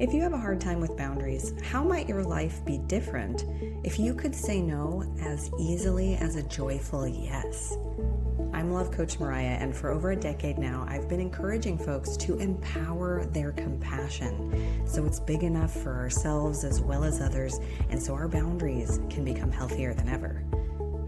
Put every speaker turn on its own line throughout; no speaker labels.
If you have a hard time with boundaries, how might your life be different if you could say no as easily as a joyful yes? I'm Love Coach Mariya, and for over a decade now, I've been encouraging folks to empower their compassion so it's big enough for ourselves as well as others, and so our boundaries can become healthier than ever.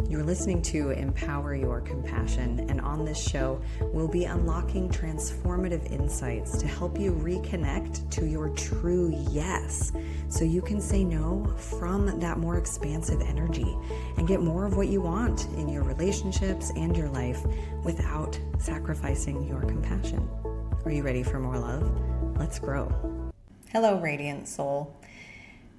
You're listening to Empower Your Compassion, and on this show, we'll be unlocking transformative insights to help you reconnect to your true yes, so you can say no from that more expansive energy and get more of what you want in your relationships and your life without sacrificing your compassion. Are you ready for more love? Let's grow. Hello, Radiant Soul.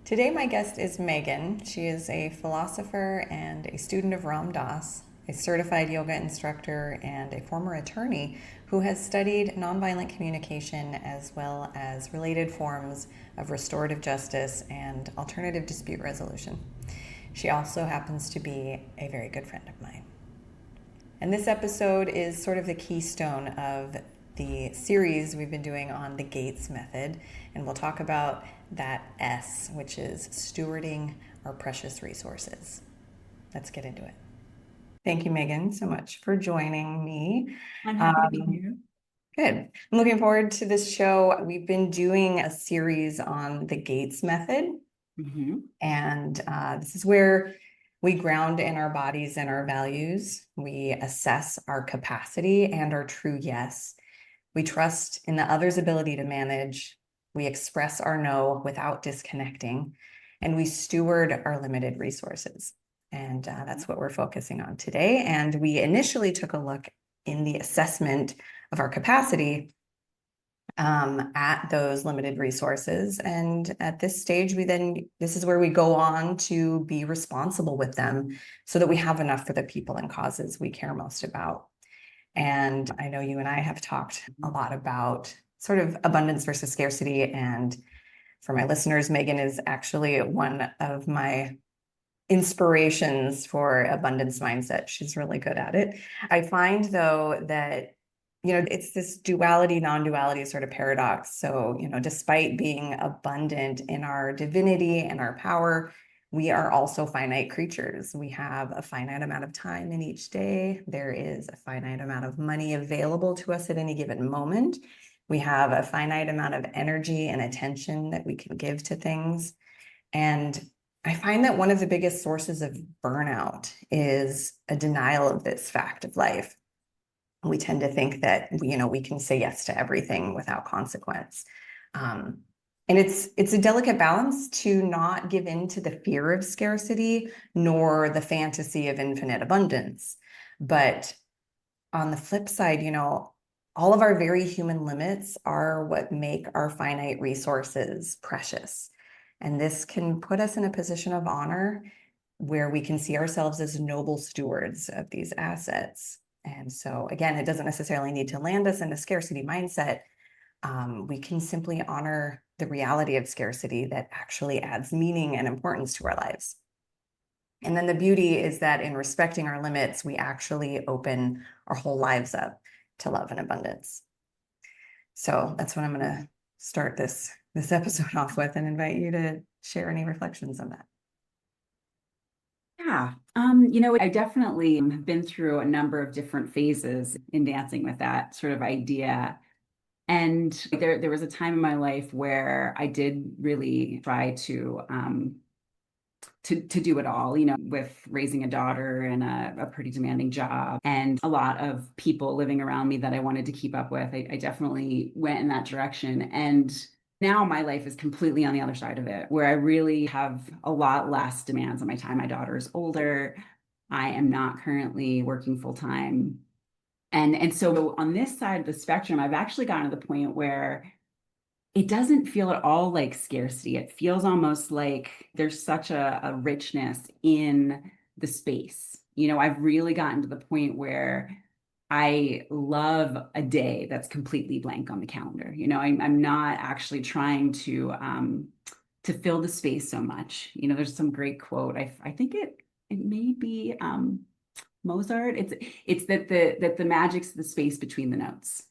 Today, my guest is Megan. She is a philosopher and a student of Ram Dass, a certified yoga instructor, and a former attorney who has studied nonviolent communication as well as related forms of restorative justice and alternative dispute resolution. She also happens to be a very good friend of mine. And this episode is sort of the keystone of the series we've been doing on the Gates method, and we'll talk about that S, which is stewarding our precious resources. Let's get into it. Thank you, Megan, so much for joining me.
I'm happy to be here.
Good. I'm looking forward to this show. We've been doing a series on the Gates method, and this is where we ground in our bodies and our values. We assess our capacity and our true yes. We trust in the other's ability to manage. We express our no without disconnecting, and we steward our limited resources. And that's what we're focusing on today. And we initially took a look in the assessment of our capacity at those limited resources. And at this stage, this is where we go on to be responsible with them so that we have enough for the people and causes we care most about. And I know you and I have talked a lot about sort of abundance versus scarcity. And for my listeners, Megan is actually one of my inspirations for abundance mindset. She's really good at it. I find, though, that, it's this duality, non-duality sort of paradox. So, despite being abundant in our divinity and our power, we are also finite creatures. We have a finite amount of time in each day. There is a finite amount of money available to us at any given moment. We have a finite amount of energy and attention that we can give to things. And I find that one of the biggest sources of burnout is a denial of this fact of life. We tend to think that, we can say yes to everything without consequence. And it's a delicate balance to not give in to the fear of scarcity nor the fantasy of infinite abundance. But on the flip side, all of our very human limits are what make our finite resources precious. And this can put us in a position of honor where we can see ourselves as noble stewards of these assets. And so, again, it doesn't necessarily need to land us in a scarcity mindset. We can simply honor the reality of scarcity that actually adds meaning and importance to our lives. And then the beauty is that in respecting our limits, we actually open our whole lives up to love and abundance. So that's what I'm going to start this episode off with, and invite you to share any reflections on that.
Yeah. I definitely have been through a number of different phases in dancing with that sort of idea. And there was a time in my life where I did really try to do it all, with raising a daughter and a pretty demanding job and a lot of people living around me that I wanted to keep up with. I definitely went in that direction. And now my life is completely on the other side of it, where I really have a lot less demands on my time. My daughter is older. I am not currently working full time. And so on this side of the spectrum, I've actually gotten to the point where it doesn't feel at all like scarcity. It feels almost like there's such a richness in the space. I've really gotten to the point where I love a day that's completely blank on the calendar. I'm not actually trying to fill the space so much. There's some great quote. I think it may be Mozart. It's that the magic's the space between the notes.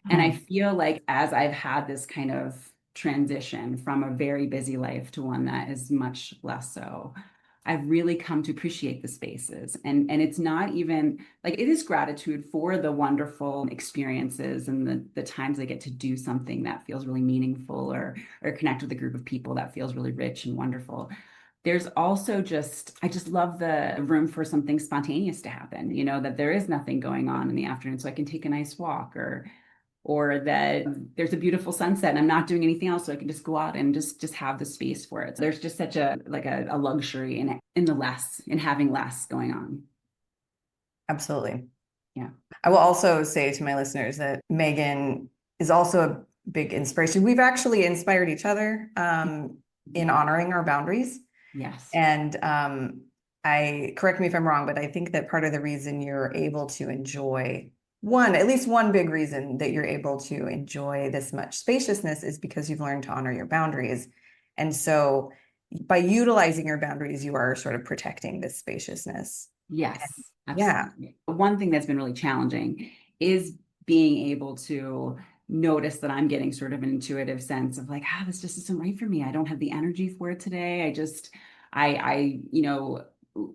And I feel like as I've had this kind of transition from a very busy life to one that is much less so, I've really come to appreciate the spaces. And it's not even like, it is gratitude for the wonderful experiences and the times I get to do something that feels really meaningful, or connect with a group of people that feels really rich and wonderful. There's also I just love the room for something spontaneous to happen, that there is nothing going on in the afternoon, so I can take a nice walk, or that there's a beautiful sunset and I'm not doing anything else, so I can just go out and just have the space for it. So there's just such a luxury in having less going on.
Absolutely.
Yeah.
I will also say to my listeners that Megan is also a big inspiration. We've actually inspired each other in honoring our boundaries.
Yes.
And correct me if I'm wrong, but I think that part of the reason you're able to enjoy at least one big reason that you're able to enjoy this much spaciousness is because you've learned to honor your boundaries. And so by utilizing your boundaries, you are sort of protecting this spaciousness.
Yes,
absolutely.
Yeah. One thing that's been really challenging is being able to notice that I'm getting sort of an intuitive sense of like, this just isn't right for me. I don't have the energy for it today. I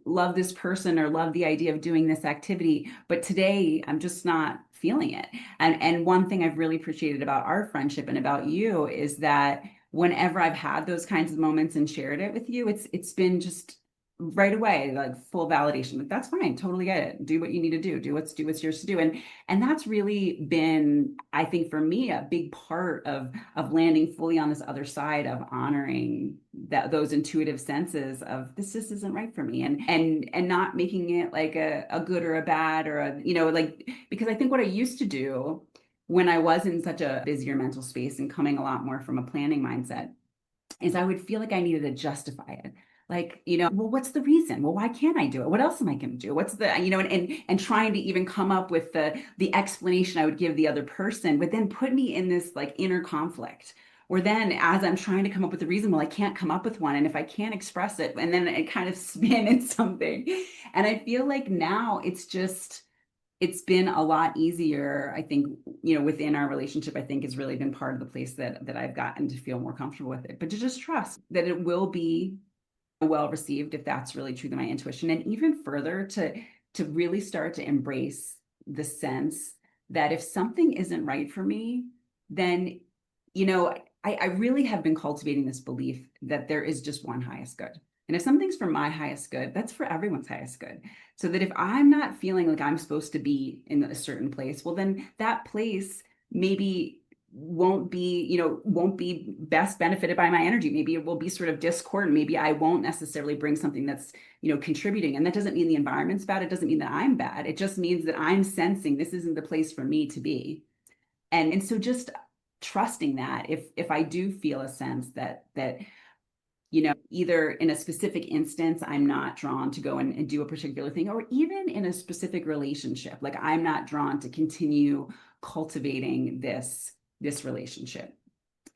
love this person or love the idea of doing this activity, but today I'm just not feeling it. And one thing I've really appreciated about our friendship and about you is that whenever I've had those kinds of moments and shared it with you, it's been just right away, like full validation. Like, that's fine, totally get it. Do what you need to do what's yours to do. And that's really been, I think, for me, a big part of landing fully on this other side of honoring those intuitive senses of this just isn't right for me, and not making it like a good or a bad or because I think what I used to do when I was in such a busier mental space and coming a lot more from a planning mindset is I would feel like I needed to justify it. Like, well, what's the reason? Well, why can't I do it? What else am I going to do? What's the, and trying to even come up with the explanation I would give the other person would then put me in this like inner conflict. Or then as I'm trying to come up with a reason, well, I can't come up with one. And if I can't express it, and then it kind of spin in something. And I feel like now it's been a lot easier, I think, within our relationship, I think has really been part of the place that I've gotten to feel more comfortable with it. But to just trust that it will be well received if that's really true to my intuition. And even further, to really start to embrace the sense that if something isn't right for me, then, I really have been cultivating this belief that there is just one highest good. And if something's for my highest good, that's for everyone's highest good. So that if I'm not feeling like I'm supposed to be in a certain place, well, then that place maybe won't be best benefited by my energy. Maybe it will be sort of discordant. Maybe I won't necessarily bring something that's, contributing. And that doesn't mean the environment's bad. It doesn't mean that I'm bad. It just means that I'm sensing this isn't the place for me to be. And so just trusting that if I do feel a sense that either in a specific instance, I'm not drawn to go and do a particular thing, or even in a specific relationship, like I'm not drawn to continue cultivating this relationship.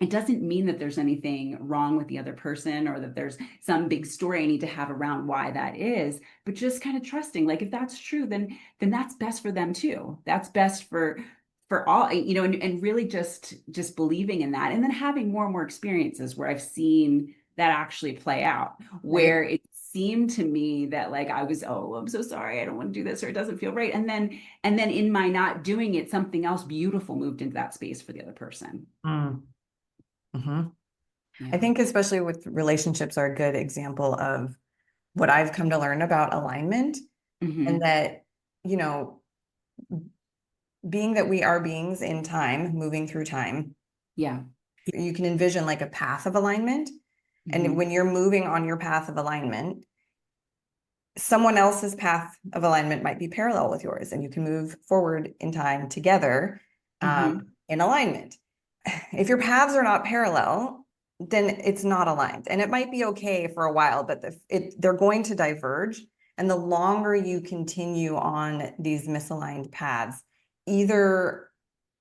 It doesn't mean that there's anything wrong with the other person or that there's some big story I need to have around why that is, but just kind of trusting, like, if that's true, then that's best for them too. That's best for all, and really just believing in that. And then having more and more experiences where I've seen that actually play out, where it seemed to me that like I was, oh, I'm so sorry, I don't want to do this, or it doesn't feel right. And then in my not doing it, something else beautiful moved into that space for the other person.
Mm-hmm.
Yeah.
I think especially with relationships are a good example of what I've come to learn about alignment. Mm-hmm. And that, being that we are beings in time, moving through time.
Yeah.
You can envision like a path of alignment. Mm-hmm. And when you're moving on your path of alignment, someone else's path of alignment might be parallel with yours, and you can move forward in time together in alignment. If your paths are not parallel, then it's not aligned, and it might be okay for a while, but they're going to diverge. And the longer you continue on these misaligned paths, either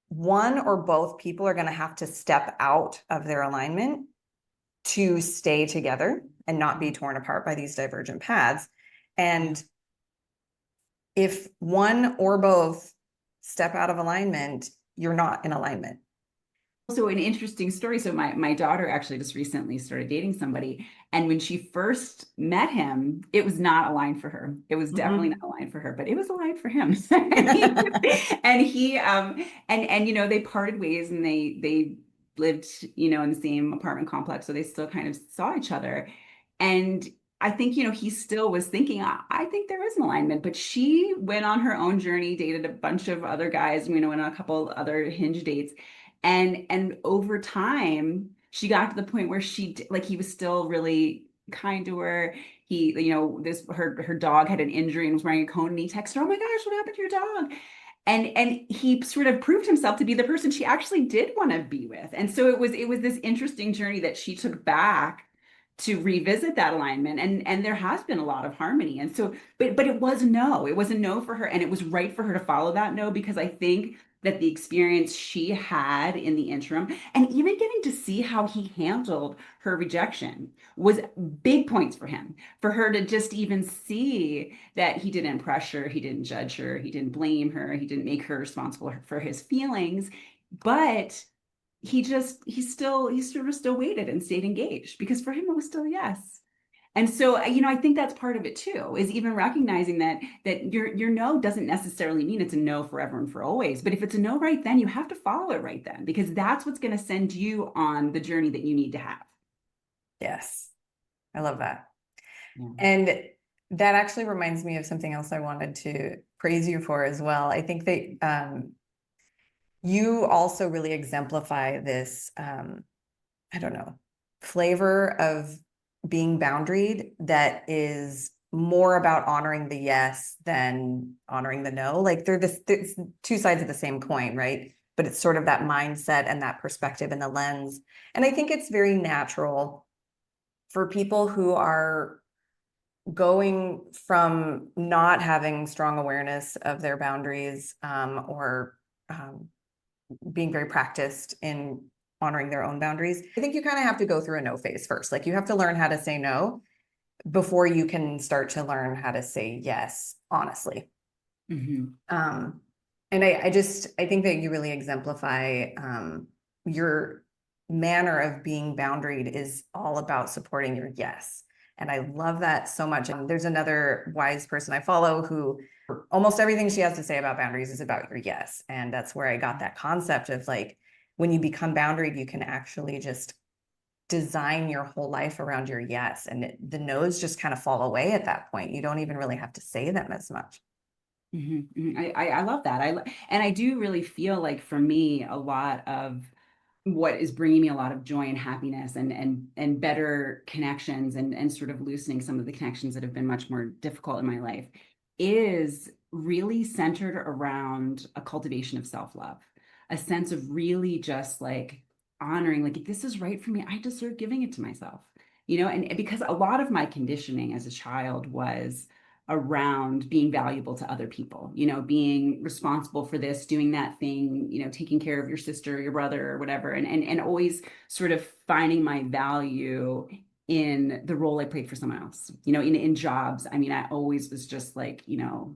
one or both people are going to have to step out of their alignment to stay together and not be torn apart by these divergent paths. And if one or both step out of alignment, you're not in alignment.
Also an interesting story. So my daughter actually just recently started dating somebody, and when she first met him, it was not aligned for her. It was definitely not
Mhm.
aligned for her, but it was aligned for him. And you know, they parted ways, and they lived, you know, in the same apartment complex, so they still kind of saw each other. And I think, you know, he still was thinking, I think there is an alignment, but she went on her own journey, dated a bunch of other guys, you know, went on a couple other hinge dates. And over time, she got to the point where like he was still really kind to her. He, you know, this her dog had an injury and was wearing a cone, and he texted her, "Oh my gosh, what happened to your dog?" And he sort of proved himself to be the person she actually did want to be with. And so it was this interesting journey that she took back to revisit that alignment, and there has been a lot of harmony. And so but it was a no for her, and it was right for her to follow that no, because I think that the experience she had in the interim, and even getting to see how he handled her rejection, was big points for him. For her to just even see that he didn't pressure, he didn't judge her, he didn't blame her, he didn't make her responsible for his feelings, but he sort of still waited and stayed engaged, because for him it was still yes. And so, you know, I think that's part of it too, is even recognizing that your no doesn't necessarily mean it's a no forever and for always. But if it's a no right then, you have to follow it right then, because that's what's going to send you on the journey that you need to have.
Yes, I love that.
Yeah.
And that actually reminds me of something else I wanted to praise you for as well. I think that you also really exemplify this, I don't know, flavor of being boundaried that is more about honoring the yes than honoring the no. Like they're it's two sides of the same coin, right? But it's sort of that mindset and that perspective and the lens. And I think it's very natural for people who are going from not having strong awareness of their boundaries, or being very practiced in honoring their own boundaries. I think you kind of have to go through a no phase first. Like you have to learn how to say no before you can start to learn how to say yes, honestly.
Mm-hmm.
And I think that you really exemplify, your manner of being boundaried is all about supporting your yes. And I love that so much. And there's another wise person I follow who almost everything she has to say about boundaries is about your yes. And that's where I got that concept of like, when you become boundaried, you can actually just design your whole life around your yes. And the no's just kind of fall away at that point. You don't even really have to say them as much.
Mm-hmm. I love that. And I do really feel like for me, a lot of what is bringing me a lot of joy and happiness and better connections and sort of loosening some of the connections that have been much more difficult in my life is really centered around a cultivation of self-love, a sense of really just like honoring, like, if this is right for me, I deserve giving it to myself, you know. And because a lot of my conditioning as a child was around being valuable to other people, you know, being responsible for this, doing that thing, you know, taking care of your sister, your brother, or whatever, and always sort of finding my value in the role I played for someone else, you know, in jobs. I mean, I always was just like, you know,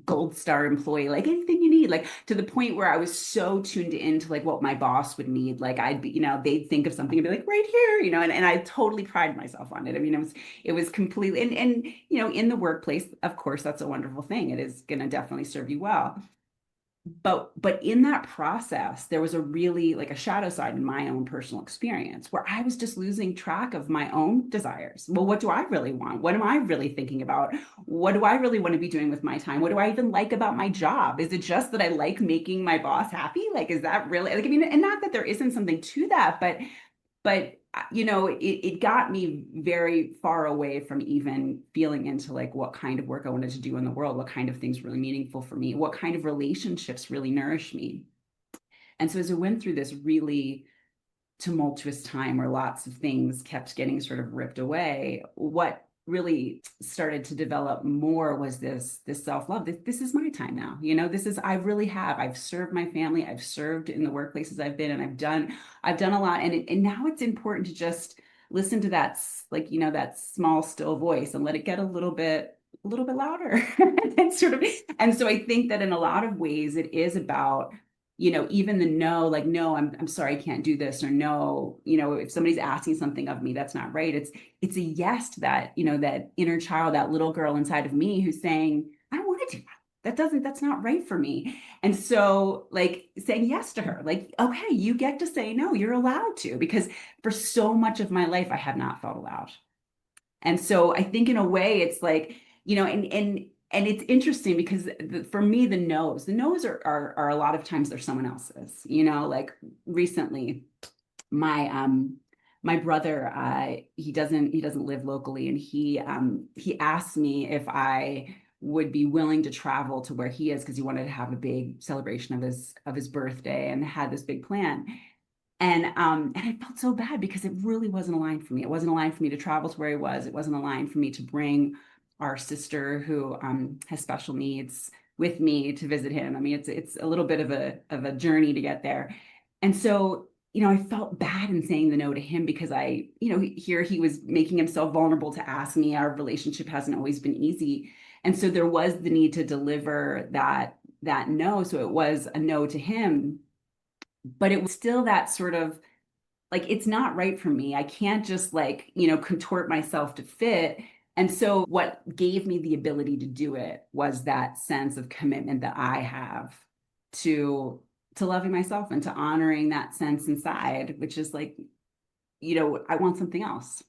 gold star employee, like anything you need, like to the point where I was so tuned into like what my boss would need. Like I'd be, you know, they'd think of something and be like, right here, you know, and I totally pride myself on it. I mean, it was completely, and you know, in the workplace, of course, that's a wonderful thing. It is going to definitely serve you well. But in that process, there was a really like a shadow side in my own personal experience where I was just losing track of my own desires. Well, what do I really want? What am I really thinking about? What do I really want to be doing with my time? What do I even like about my job? Is it just that I like making my boss happy? Like, is that really like, I mean, and not that there isn't something to that, but you know, it got me very far away from even feeling into like what kind of work I wanted to do in the world, what kind of things really meaningful for me, what kind of relationships really nourish me. And so as I went through this really tumultuous time where lots of things kept getting sort of ripped away, what really started to develop more was this self-love. This is my time now, you know. This is, I really have, I've served my family, I've served in the workplaces I've been, and I've done a lot, and now it's important to just listen to that, like, you know, that small still voice, and let it get a little bit louder. And sort of, and so I think that in a lot of ways it is about even the no, like, no, I'm sorry, I can't do this, or no, if somebody's asking something of me, that's not right. It's a yes to that, that inner child, that little girl inside of me who's saying, I don't want to do that. That's not right for me. And so like saying yes to her, like, okay, you get to say no, you're allowed to, because for so much of my life, I have not felt allowed. And so I think in a way it's like, and it's interesting because for me, the no's are a lot of times they're someone else's, like recently my my brother, he doesn't live locally, and he asked me if I would be willing to travel to where he is, because he wanted to have a big celebration of his birthday and had this big plan. And I felt so bad because it really wasn't aligned for me. It wasn't aligned for me to travel to where he was. It wasn't aligned for me to bring our sister who has special needs with me to visit him. I mean, it's a little bit of a journey to get there. And so, I felt bad in saying the no to him, because here he was making himself vulnerable to ask me. Our relationship hasn't always been easy. And so there was the need to deliver that no. So it was a no to him, but it was still that sort of like, it's not right for me. I can't just like, contort myself to fit. And so what gave me the ability to do it was that sense of commitment that I have to loving myself and to honoring that sense inside, which is like, I want something else.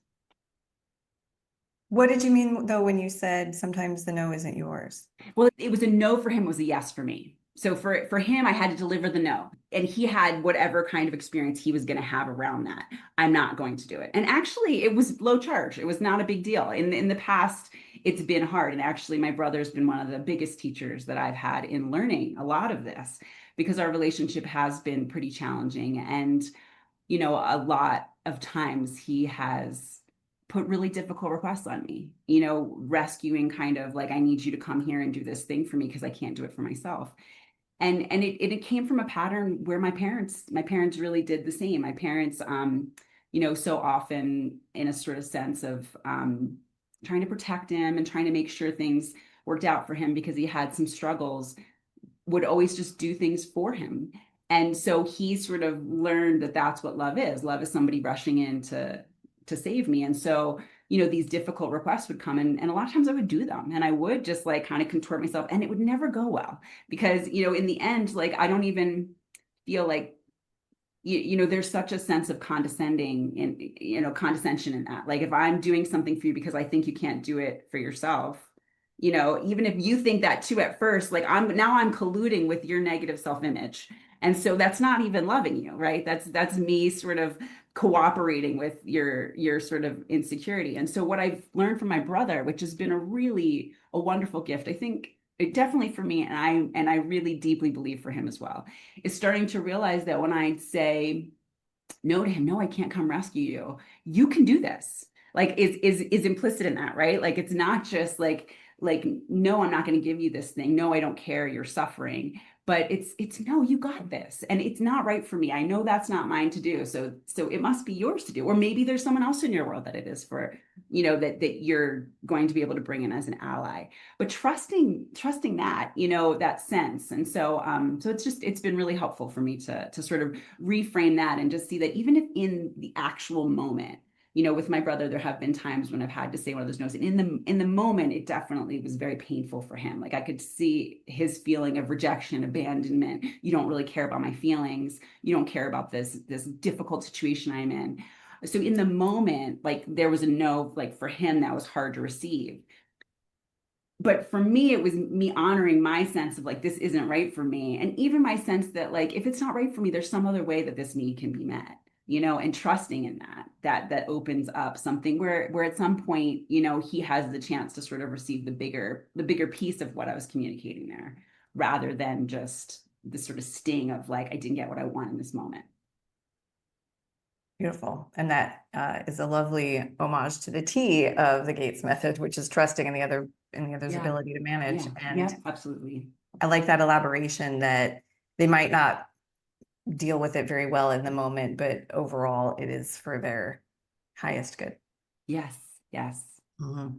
What did you mean though when you said sometimes the no isn't yours?
Well, it was a no for him, it was a yes for me. So for him, I had to deliver the no. And he had whatever kind of experience he was going to have around that. I'm not going to do it. And actually, it was low charge. It was not a big deal. In the past, it's been hard. And actually, my brother's been one of the biggest teachers that I've had in learning a lot of this, because our relationship has been pretty challenging. And, a lot of times he has put really difficult requests on me, rescuing kind of like, I need you to come here and do this thing for me because I can't do it for myself. And it came from a pattern where my parents really did the same. My parents, so often in a sort of sense of trying to protect him and trying to make sure things worked out for him because he had some struggles, would always just do things for him. And so he sort of learned that that's what love is. Love is somebody rushing in to save me. And so, these difficult requests would come, and a lot of times I would do them, and I would just like kind of contort myself, and it would never go well because, in the end, like I don't even feel like, there's such a sense of condescending and, condescension in that. Like if I'm doing something for you because I think you can't do it for yourself, even if you think that too at first, like I'm colluding with your negative self-image. And so that's not even loving you, right? That's me sort of cooperating with your sort of insecurity. And so what I've learned from my brother, which has been a wonderful gift, I think definitely for me, and I really deeply believe for him as well, is starting to realize that when I say no to him, no, I can't come rescue you. You can do this. Like is implicit in that, right? Like it's not just like no, I'm not going to give you this thing. No, I don't care. You're suffering. But it's no, you got this, and it's not right for me. I know that's not mine to do. So it must be yours to do. Or maybe there's someone else in your world that it is for, that you're going to be able to bring in as an ally. But trusting that, that sense. And so it's been really helpful for me to sort of reframe that and just see that even if in the actual moment, with my brother, there have been times when I've had to say one of those no's. And in the moment, it definitely was very painful for him. Like I could see his feeling of rejection, abandonment. You don't really care about my feelings. You don't care about this difficult situation I'm in. So in the moment, like there was a no, like for him, that was hard to receive. But for me, it was me honoring my sense of like, this isn't right for me. And even my sense that like, if it's not right for me, there's some other way that this need can be met, and trusting in that opens up something where at some point, he has the chance to sort of receive the bigger piece of what I was communicating there, rather than just the sort of sting of like, I didn't get what I want in this moment.
Beautiful. And that is a lovely homage to the T of the Gates method, which is trusting in the other's ability to manage. And
Absolutely.
I like that elaboration that they might not deal with it very well in the moment, but overall it is for their highest good.
Yes. Yes.
Mhm.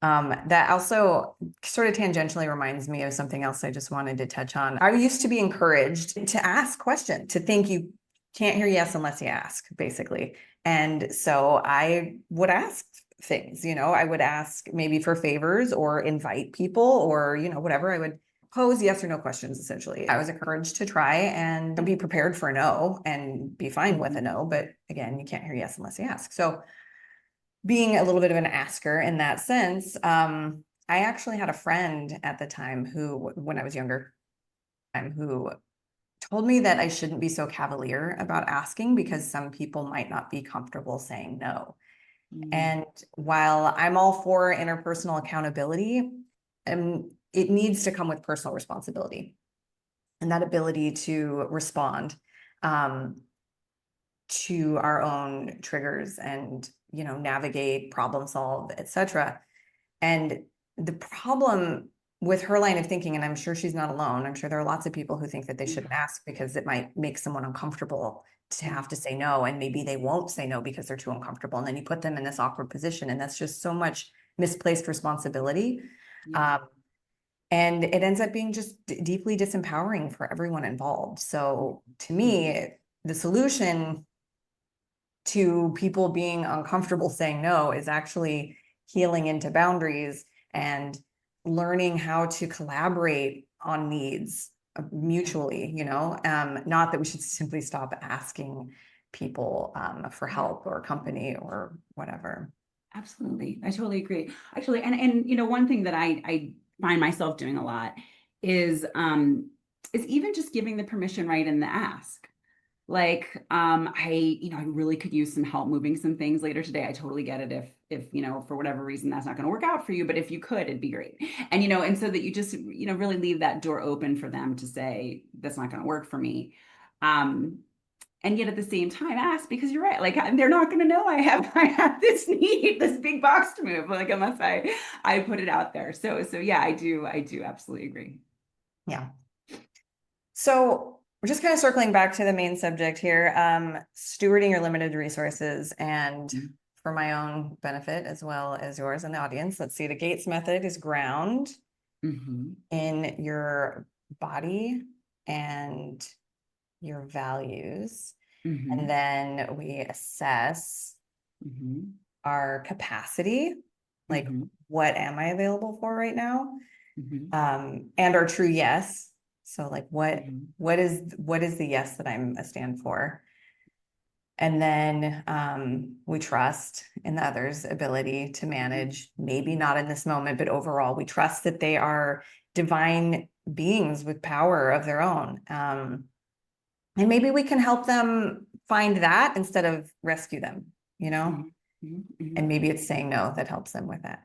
That also sort of tangentially reminds me of something else I just wanted to touch on. I used to be encouraged to ask questions, to think you can't hear yes unless you ask, basically. And so I would ask things, I would ask maybe for favors or invite people or, whatever. I would pose yes or no questions, essentially. I was encouraged to try and be prepared for a no and be fine with a no. But again, you can't hear yes unless you ask. So being a little bit of an asker in that sense, I actually had a friend at the time who, when I was younger, who told me that I shouldn't be so cavalier about asking because some people might not be comfortable saying no. And while I'm all for interpersonal accountability, it needs to come with personal responsibility and that ability to respond to our own triggers and navigate, problem solve, etc. And the problem with her line of thinking, and I'm sure she's not alone, I'm sure there are lots of people who think that they shouldn't ask because it might make someone uncomfortable to have to say no, and maybe they won't say no because they're too uncomfortable, and then you put them in this awkward position, and that's just so much misplaced responsibility. And it ends up being just deeply disempowering for everyone involved. So to me, the solution to people being uncomfortable saying no is actually healing into boundaries and learning how to collaborate on needs mutually, not that we should simply stop asking people for help or company or whatever.
Absolutely. I totally agree. Actually, and one thing that I find myself doing a lot is even just giving the permission right in the ask. Like, I really could use some help moving some things later today. I totally get it if, for whatever reason that's not going to work out for you, but if you could, it'd be great. And so that you just, really leave that door open for them to say, that's not going to work for me. And yet at the same time ask, because you're right, like they're not going to know I have this need, this big box to move, like unless I put it out there. So yeah, I do absolutely agree.
Yeah. So we're just kind of circling back to the main subject here, stewarding your limited resources. And for my own benefit, as well as yours and the audience, let's see, the Gates method is ground in your body and your values. And then we assess our capacity, like what am I available for right now? And our true yes. So like what is the yes that I'm a stand for? And then we trust in the other's ability to manage, maybe not in this moment, but overall, we trust that they are divine beings with power of their own. And maybe we can help them find that instead of rescue them, and maybe it's saying no that helps them with that.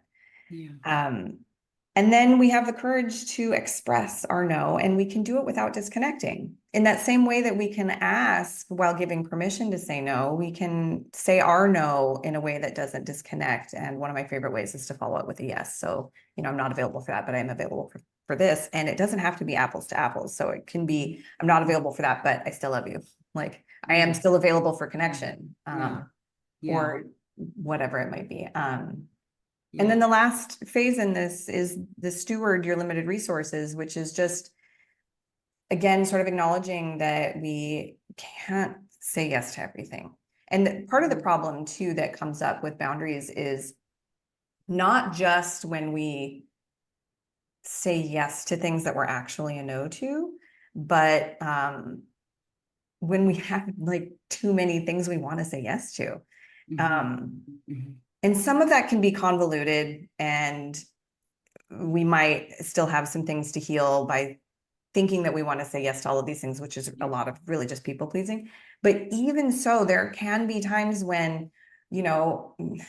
And then we have the courage to express our no, and we can do it without disconnecting. In that same way that we can ask while giving permission to say no, we can say our no in a way that doesn't disconnect. And one of my favorite ways is to follow it with a yes. So, I'm not available for that, but I'm available for this. And it doesn't have to be apples to apples. So it can be, I'm not available for that, but I still love you. Like I am still available for connection, or whatever it might be. And then the last phase in this is the steward your limited resources, which is just, again, sort of acknowledging that we can't say yes to everything. And part of the problem too that comes up with boundaries is not just when we say yes to things that we're actually a no to, but when we have like too many things we want to say yes to. And some of that can be convoluted, and we might still have some things to heal by thinking that we want to say yes to all of these things, which is a lot of really just people pleasing. But even so, there can be times when, this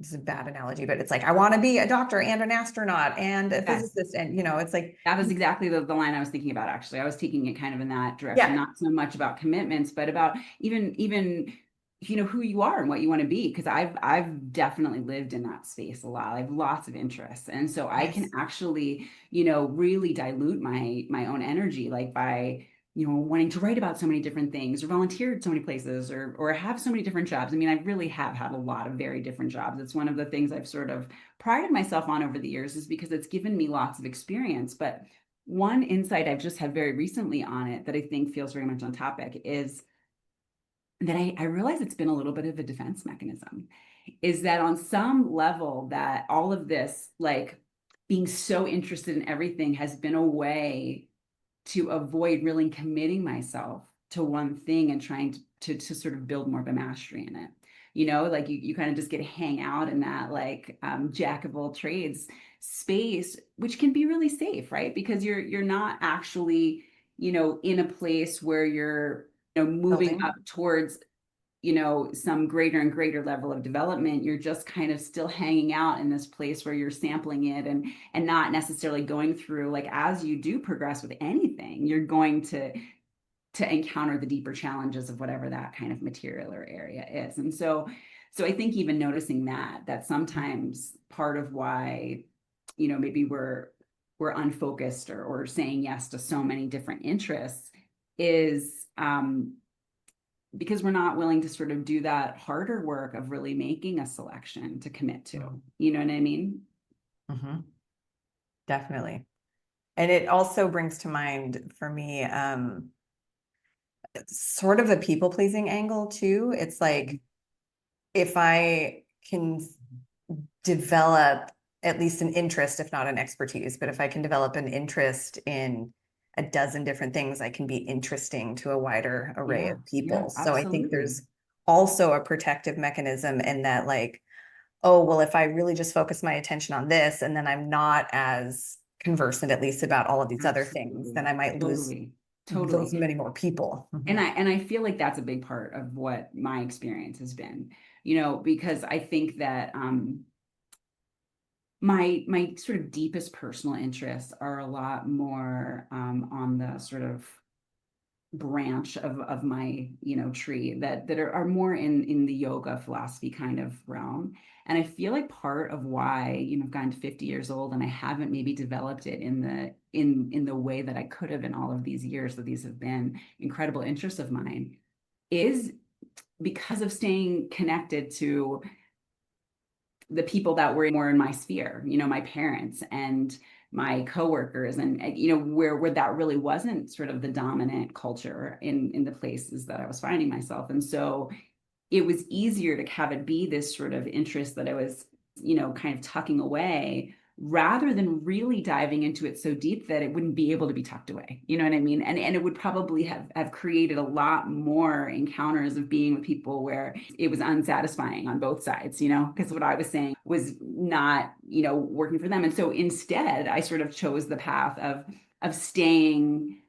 is a bad analogy, but it's like, I want to be a doctor and an astronaut and a physicist. And, it's like.
That was exactly the line I was thinking about, actually. I was taking it kind of in that direction, not so much about commitments, but about even who you are and what you want to be, because I've definitely lived in that space a lot. I have lots of interests, and so I can actually really dilute my own energy, like by wanting to write about so many different things or volunteer at so many places or have so many different jobs. I mean, I really have had a lot of very different jobs. It's one of the things I've sort of prided myself on over the years, is because it's given me lots of experience. But one insight I've just had very recently on it that I think feels very much on topic is that I realize it's been a little bit of a defense mechanism, is that on some level that all of this, like being so interested in everything, has been a way to avoid really committing myself to one thing and trying to sort of build more of a mastery in it. Like you kind of just get to hang out in that like jack of all trades space, which can be really safe, right? Because you're not actually, in a place where you're, moving
Building.
up towards, some greater and greater level of development. You're just kind of still hanging out in this place where you're sampling it and not necessarily going through, like, as you do progress with anything, you're going to encounter the deeper challenges of whatever that kind of material or area is. And so I think even noticing that sometimes part of why, maybe we're unfocused or saying yes to so many different interests is because we're not willing to sort of do that harder work of really making a selection to commit to. You know what I mean?
Mm-hmm. Definitely. And it also brings to mind for me, sort of a people pleasing angle too. It's like, if I can develop at least an interest, if not an expertise, but if I can develop an interest in a dozen different things, I can be interesting to a wider array of people. So I think
Absolutely.
there's also a protective mechanism in that, like, oh, well, if I really just focus my attention on this, and then I'm not as conversant, at least, about all of these other things, then I might lose
Totally.
those
Totally.
many more people.
And I feel like that's a big part of what my experience has been, because I think that my sort of deepest personal interests are a lot more on the sort of branch of my tree that are more in the yoga philosophy kind of realm. And I feel like part of why I've gotten to 50 years old and I haven't maybe developed it in the way that I could have in all of these years that these have been incredible interests of mine, is because of staying connected to the people that were more in my sphere, my parents and my coworkers, and where that really wasn't sort of the dominant culture in the places that I was finding myself. And so it was easier to have it be this sort of interest that I was, kind of tucking away, rather than really diving into it so deep that it wouldn't be able to be tucked away. You know what I mean? And it would probably have created a lot more encounters of being with people where it was unsatisfying on both sides, because what I was saying was not, working for them. And so instead, I sort of chose the path of staying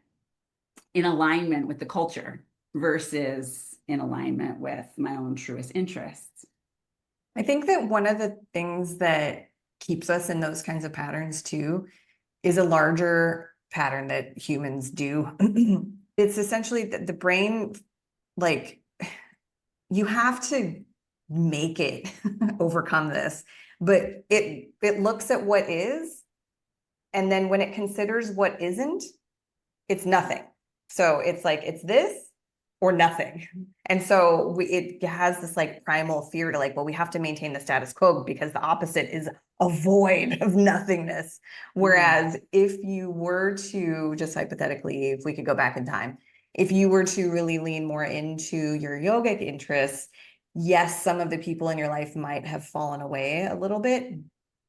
in alignment with the culture versus in alignment with my own truest interests.
I think that one of the things that keeps us in those kinds of patterns too is a larger pattern that humans do. It's essentially the brain, like, you have to make it overcome this, but it looks at what is, and then when it considers what isn't, it's nothing. So it's like, it's this or nothing. And so it has this like primal fear to, like, well, we have to maintain the status quo because the opposite is a void of nothingness. Whereas if you were to, just hypothetically, if we could go back in time, if you were to really lean more into your yogic interests, yes, some of the people in your life might have fallen away a little bit,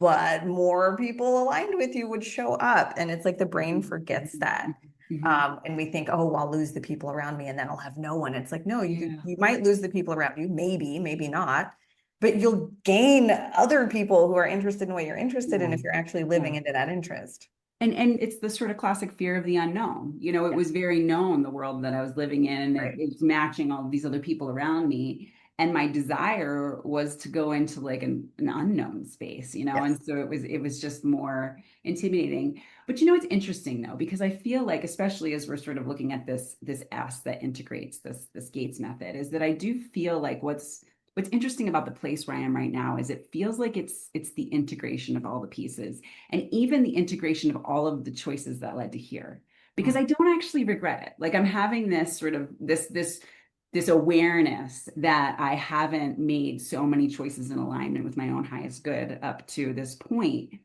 but more people aligned with you would show up. And it's like the brain forgets that. And we think, oh, I'll lose the people around me and then I'll have no one. It's like, no, you might lose the people around you, maybe not, but you'll gain other people who are interested in what you're interested in if you're actually living into that interest.
And it's the sort of classic fear of the unknown. It was very known, the world that I was living in, and it was matching all of these other people around me. And my desire was to go into like an unknown space, and so it was just more intimidating. But it's interesting though, because I feel like, especially as we're sort of looking at this S that integrates this Gates method, is that I do feel like what's interesting about the place where I am right now is it feels like it's the integration of all the pieces, and even the integration of all of the choices that led to here. because I don't actually regret it. Like I'm having this sort of this awareness that I haven't made so many choices in alignment with my own highest good up to this point.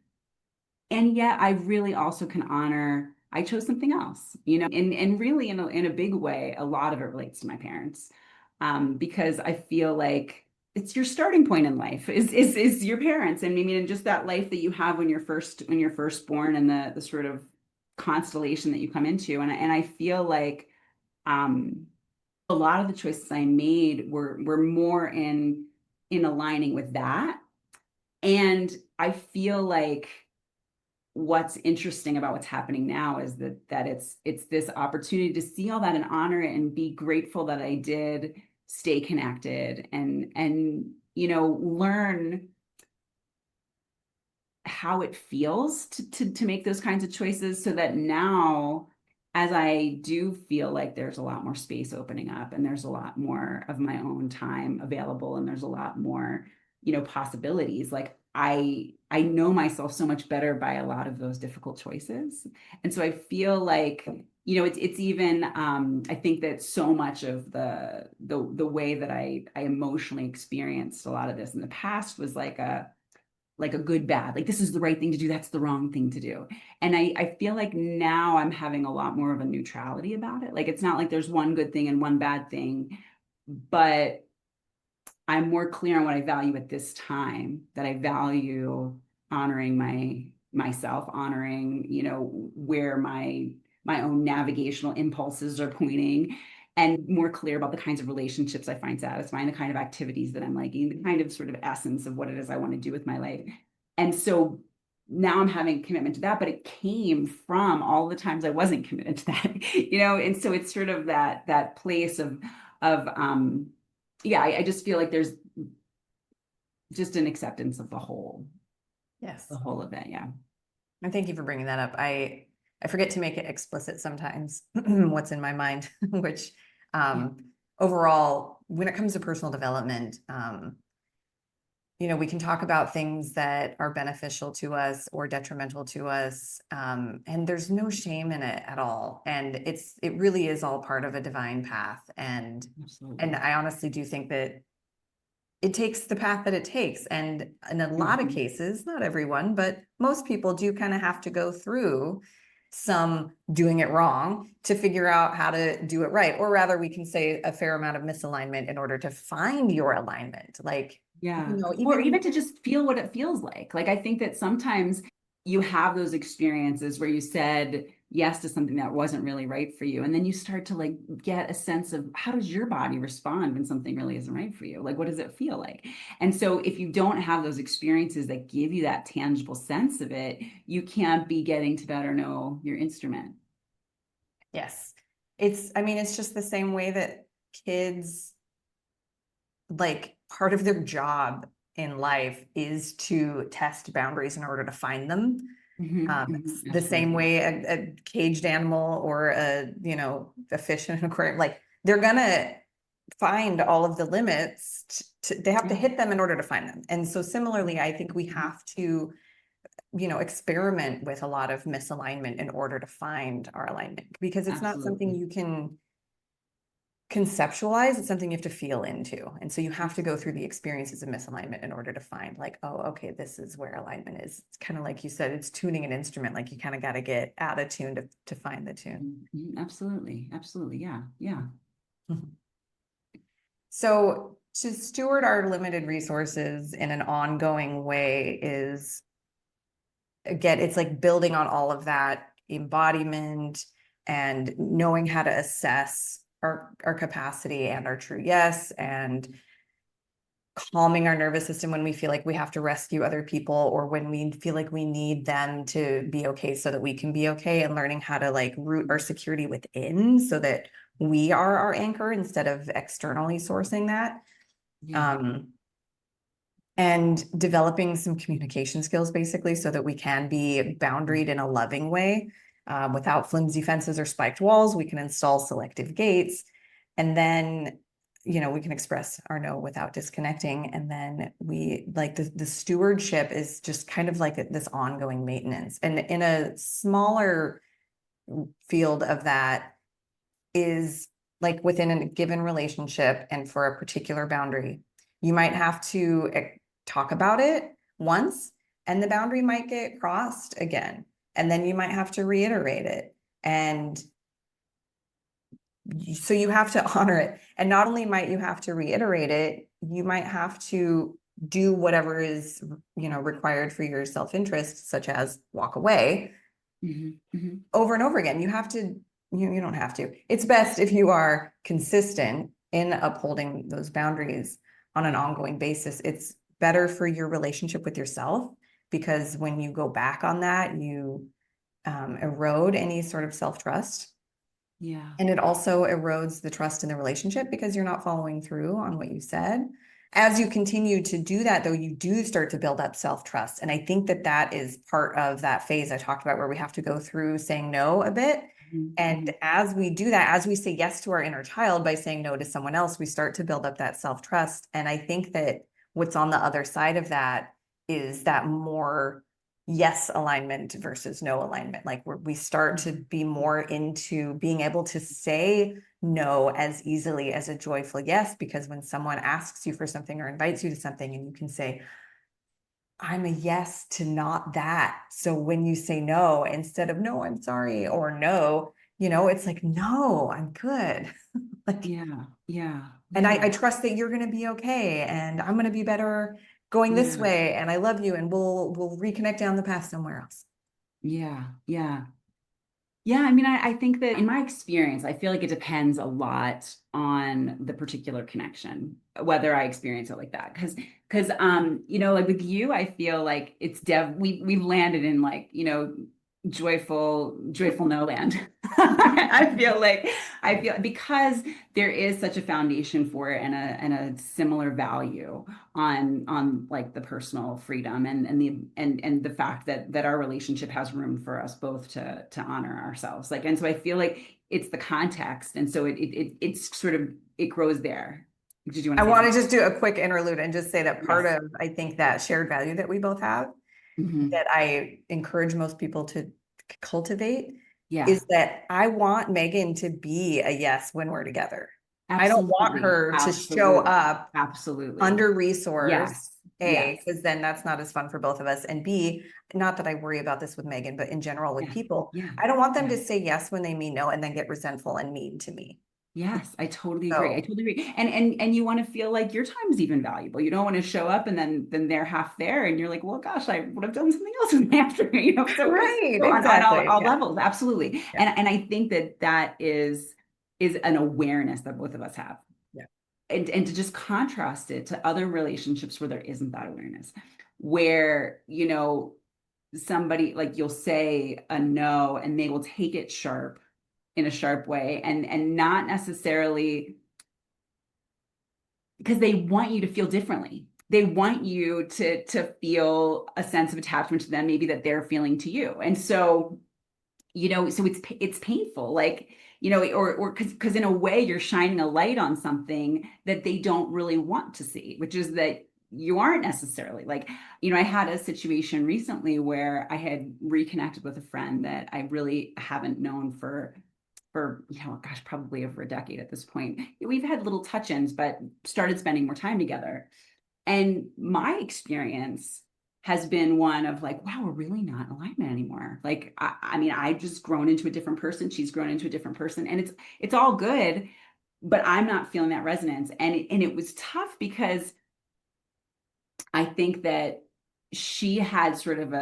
And yet I really also can honor I chose something else, and really in a big way, a lot of it relates to my parents. Because I feel like it's your starting point in life is your parents. And I mean, and just that life that you have when you're first born, and the sort of constellation that you come into. And I feel like a lot of the choices I made were more in aligning with that. And I feel like what's interesting about what's happening now is that it's this opportunity to see all that and honor it and be grateful that I did stay connected and learn how it feels to make those kinds of choices, so that now, as I do feel like there's a lot more space opening up and there's a lot more of my own time available and there's a lot more, possibilities, like I know myself so much better by a lot of those difficult choices. And so I feel like, it's even I think that so much of the way that I emotionally experienced a lot of this in the past was like a good bad, like this is the right thing to do, that's the wrong thing to do. And I feel like now I'm having a lot more of a neutrality about it. Like it's not like there's one good thing and one bad thing, but I'm more clear on what I value at this time, that I value honoring myself, honoring, where my own navigational impulses are pointing, and more clear about the kinds of relationships I find satisfying, the kind of activities that I'm liking, the kind of sort of essence of what it is I want to do with my life. And so now I'm having commitment to that, but it came from all the times I wasn't committed to that, and so it's sort of that place of yeah, I just feel like there's just an acceptance of the whole.
Yes.
The whole of it. Yeah.
And thank you for bringing that up. I forget to make it explicit sometimes what's in my mind, which overall, when it comes to personal development, we can talk about things that are beneficial to us or detrimental to us. And there's no shame in it at all. And it really is all part of a divine path. And I honestly do think that it takes the path that it takes. And in a lot of cases, not everyone, but most people do kind of have to go through some doing it wrong to figure out how to do it right. Or rather, we can say a fair amount of misalignment in order to find your alignment. Like,
yeah. Or even to just feel what it feels like. Like, I think that sometimes you have those experiences where you said yes to something that wasn't really right for you. And then you start to like get a sense of how does your body respond when something really isn't right for you? Like, what does it feel like? And so if you don't have those experiences that give you that tangible sense of it, you can't be getting to better know your instrument.
Yes. It's just the same way that kids, like, part of their job in life is to test boundaries in order to find them. The same way a caged animal or a fish in an aquarium, like they're gonna find all of the limits. They have to hit them in order to find them. And so similarly, I think we have to, experiment with a lot of misalignment in order to find our alignment, because it's not something you can conceptualize, it's something you have to feel into. And so you have to go through the experiences of misalignment in order to find like, oh, okay, this is where alignment is. It's kind of like you said, it's tuning an instrument. Like you kind of got to get out of tune to find the tune.
Absolutely. Absolutely. Yeah. Yeah.
So to steward our limited resources in an ongoing way is, again, it's like building on all of that embodiment and knowing how to assess our capacity and our true yes, and calming our nervous system when we feel like we have to rescue other people, or when we feel like we need them to be okay so that we can be okay, and learning how to like root our security within so that we are our anchor instead of externally sourcing that. And developing some communication skills basically so that we can be boundaried in a loving way. Without flimsy fences or spiked walls, we can install selective gates, and then we can express our no without disconnecting. And then we like the stewardship is just kind of like this ongoing maintenance. And in a smaller field of that is like within a given relationship and for a particular boundary, you might have to talk about it once and the boundary might get crossed again. And then you might have to reiterate it. And so you have to honor it. And not only might you have to reiterate it, you might have to do whatever is, required for your self-interest, such as walk away over and over again. You have to, you don't have to. It's best if you are consistent in upholding those boundaries on an ongoing basis. It's better for your relationship with yourself, because when you go back on that, you erode any sort of self-trust.
Yeah.
And it also erodes the trust in the relationship because you're not following through on what you said. As you continue to do that, though, you do start to build up self-trust. And I think that that is part of that phase I talked about, where we have to go through saying no a bit. And as we do that, as we say yes to our inner child by saying no to someone else, we start to build up that self-trust. And I think that what's on the other side of that is that more yes alignment versus no alignment. Like we start to be more into being able to say no as easily as a joyful yes, because when someone asks you for something or invites you to something, and you can say, I'm a yes to not that. So when you say no, instead of no, I'm sorry, or no, it's like, no, I'm good. Like,
yeah.
And I trust that you're going to be okay. And I'm going to be better going this way. And I love you. And we'll reconnect down the path somewhere else.
Yeah. I mean, I think that in my experience, I feel like it depends a lot on the particular connection, whether I experience it like that. Because like with you, I feel like it's we've landed in like, joyful no land. I feel because there is such a foundation for it, and a similar value on like the personal freedom and the fact that our relationship has room for us both to honor ourselves. Like, and so I feel like it's the context, and so it's sort of, it grows there. Did you want to
I want to just do a quick interlude and just say that part of, I think, that shared value that we both have, that I encourage most people to cultivate, is that I want Megan to be a yes when we're together. Absolutely. I don't want her to show up under-resourced, A, because then that's not as fun for both of us, and B, not that I worry about this with Megan, but in general with people, I don't want them to say yes when they mean no and then get resentful and mean to me.
Yes, I totally agree. And you want to feel like your time is even valuable. You don't want to show up and then they're half there and you're like, well, gosh, I would have done something else in the afternoon, So
right,
so
exactly.
On all levels, absolutely. Yeah. And I think that is an awareness that both of us have.
Yeah.
And to just contrast it to other relationships where there isn't that awareness, where, somebody, like, you'll say a no and they will take it in a sharp way, and not necessarily because they want you to feel differently. They want you to feel a sense of attachment to them, maybe that they're feeling to you. And so, so it's painful, like, or because in a way you're shining a light on something that they don't really want to see, which is that you aren't necessarily like, I had a situation recently where I had reconnected with a friend that I really haven't known for probably over a decade at this point. We've had little touch-ins, but started spending more time together. And my experience has been one of like, wow, we're really not in alignment anymore. Like, I mean, I've just grown into a different person. She's grown into a different person, and it's all good, but I'm not feeling that resonance. And it was tough because I think that she had sort of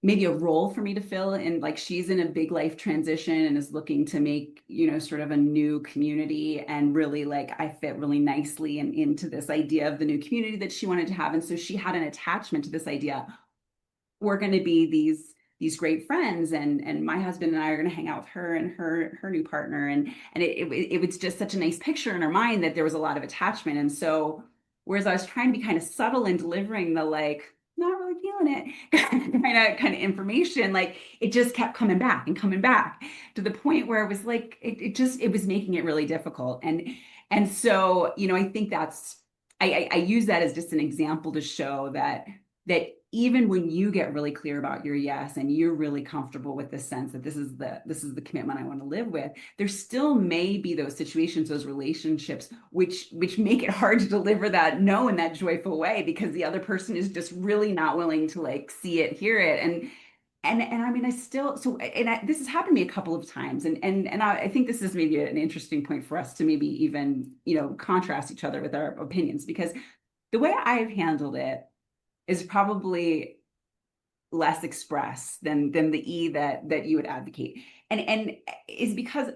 maybe a role for me to fill in, like she's in a big life transition and is looking to make, sort of a new community, and really like I fit really nicely into this idea of the new community that she wanted to have. And so she had an attachment to this idea. We're going to be these great friends, and my husband and I are going to hang out with her and her new partner. And it was just such a nice picture in her mind that there was a lot of attachment. And so, whereas I was trying to be kind of subtle in delivering the like, not really feeling it kind of information, like it just kept coming back to the point where it was like it was making it really difficult. And so I think I use that as just an example to show that that even when you get really clear about your yes and you're really comfortable with the sense that this is the commitment I want to live with, there still may be those situations, those relationships, which make it hard to deliver that no in that joyful way, because the other person is just really not willing to like see it, hear it. And I mean, I still, so, this has happened to me a couple of times. And I think this is maybe an interesting point for us to maybe even, contrast each other with our opinions, because the way I've handled it is probably less express than the E that you would advocate. And is because,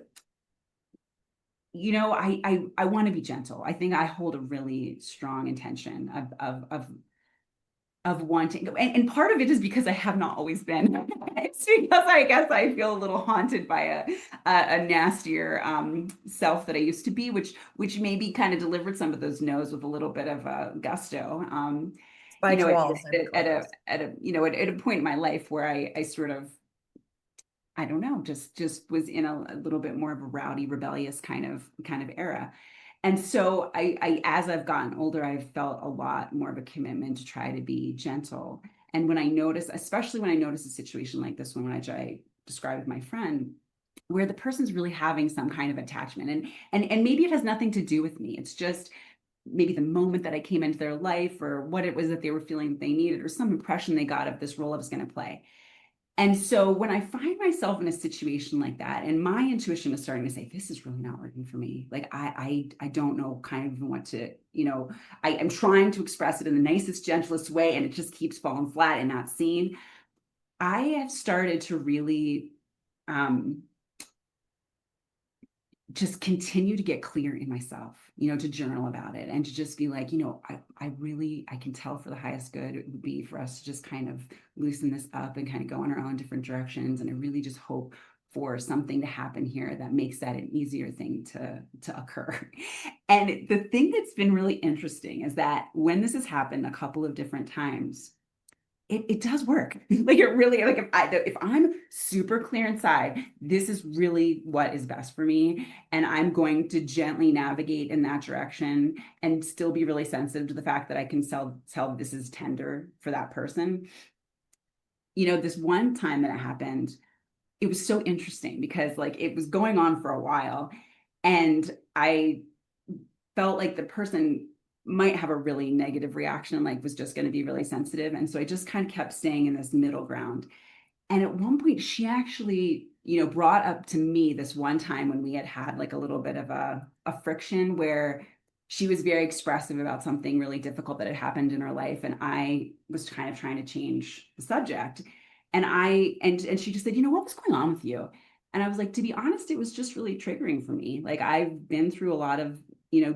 I want to be gentle. I think I hold a really strong intention of wanting, and part of it is because I have not always been. It's because I guess I feel a little haunted by a nastier self that I used to be, which maybe kind of delivered some of those no's with a little bit of gusto.
Spiked walls and
at a point in my life where I sort of, I don't know, just was in a little bit more of a rowdy, rebellious kind of era. And so I as I've gotten older, I've felt a lot more of a commitment to try to be gentle. And when I notice, especially when I notice a situation like this one, which I described with my friend, where the person's really having some kind of attachment, and maybe it has nothing to do with me. It's just maybe the moment that I came into their life, or what it was that they were feeling that they needed, or some impression they got of this role I was going to play. And so when I find myself in a situation like that, and my intuition is starting to say, this is really not working for me. Like, I don't know kind of even what to, I am trying to express it in the nicest, gentlest way, and it just keeps falling flat and not seen. I have started to really just continue to get clear in myself, to journal about it, and to just be like, I can tell for the highest good it would be for us to just kind of loosen this up and kind of go in our own different directions. And I really just hope for something to happen here that makes that an easier thing to occur. And the thing that's been really interesting is that when this has happened a couple of different times, it does work. Like, it really, like, if I'm super clear inside, this is really what is best for me, and I'm going to gently navigate in that direction and still be really sensitive to the fact that I can tell this is tender for that person. This one time that it happened, it was so interesting because like it was going on for a while, and I felt like the person might have a really negative reaction, like was just going to be really sensitive. And so I just kind of kept staying in this middle ground. And at one point she actually, brought up to me this one time when we had like a little bit of a friction, where she was very expressive about something really difficult that had happened in her life. And I was kind of trying to change the subject. And and she just said, what was going on with you? And I was like, to be honest, it was just really triggering for me. Like, I've been through a lot of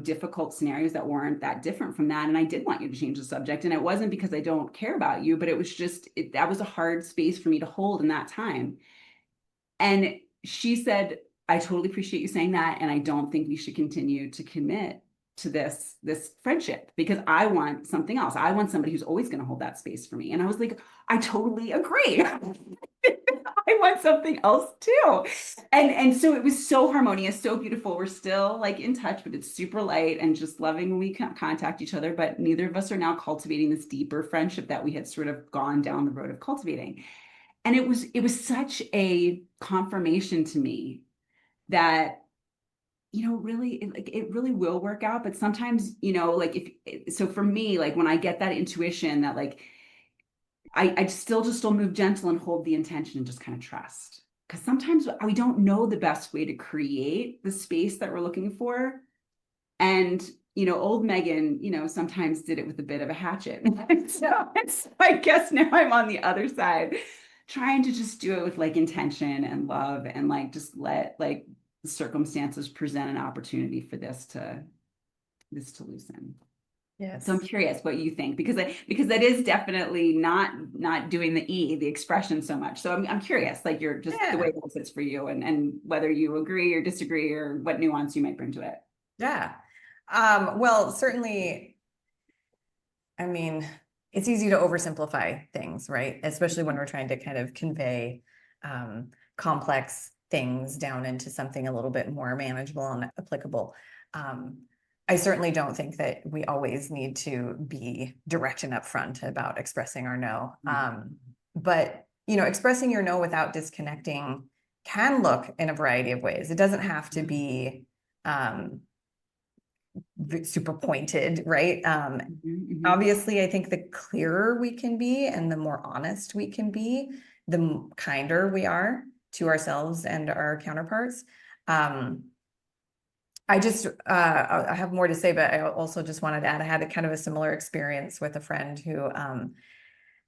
difficult scenarios that weren't that different from that. And I did want you to change the subject. And it wasn't because I don't care about you, but it was just, that was a hard space for me to hold in that time. And she said, I totally appreciate you saying that. And I don't think we should continue to commit to this friendship, because I want something else. I want somebody who's always going to hold that space for me. And I was like, I totally agree. I want something else too. And so it was so harmonious, so beautiful. We're still like in touch, but it's super light and just loving when we contact each other. But neither of us are now cultivating this deeper friendship that we had sort of gone down the road of cultivating. And it was such a confirmation to me that really, it really will work out. But sometimes, like, so for me, like when I get that intuition that like, I still move gentle and hold the intention and just kind of trust. Because sometimes we don't know the best way to create the space that we're looking for. And, old Megan, sometimes did it with a bit of a hatchet. So I guess now I'm on the other side, trying to just do it with like intention and love, and like just let like the circumstances present an opportunity for this to loosen.
Yes.
So I'm curious what you think, because that is definitely not doing the expression so much. So I'm curious, like, you're just the way it sits for you, and whether you agree or disagree, or what nuance you might bring to it.
Yeah. Well, certainly, I mean, it's easy to oversimplify things, right? Especially when we're trying to kind of convey complex things down into something a little bit more manageable and applicable. I certainly don't think that we always need to be direct and upfront about expressing our no. But, expressing your no without disconnecting can look in a variety of ways. It doesn't have to be super pointed, right? Obviously, I think the clearer we can be and the more honest we can be, the kinder we are to ourselves and our counterparts. I have more to say, but I also just wanted to add, I had a kind of a similar experience with a friend who,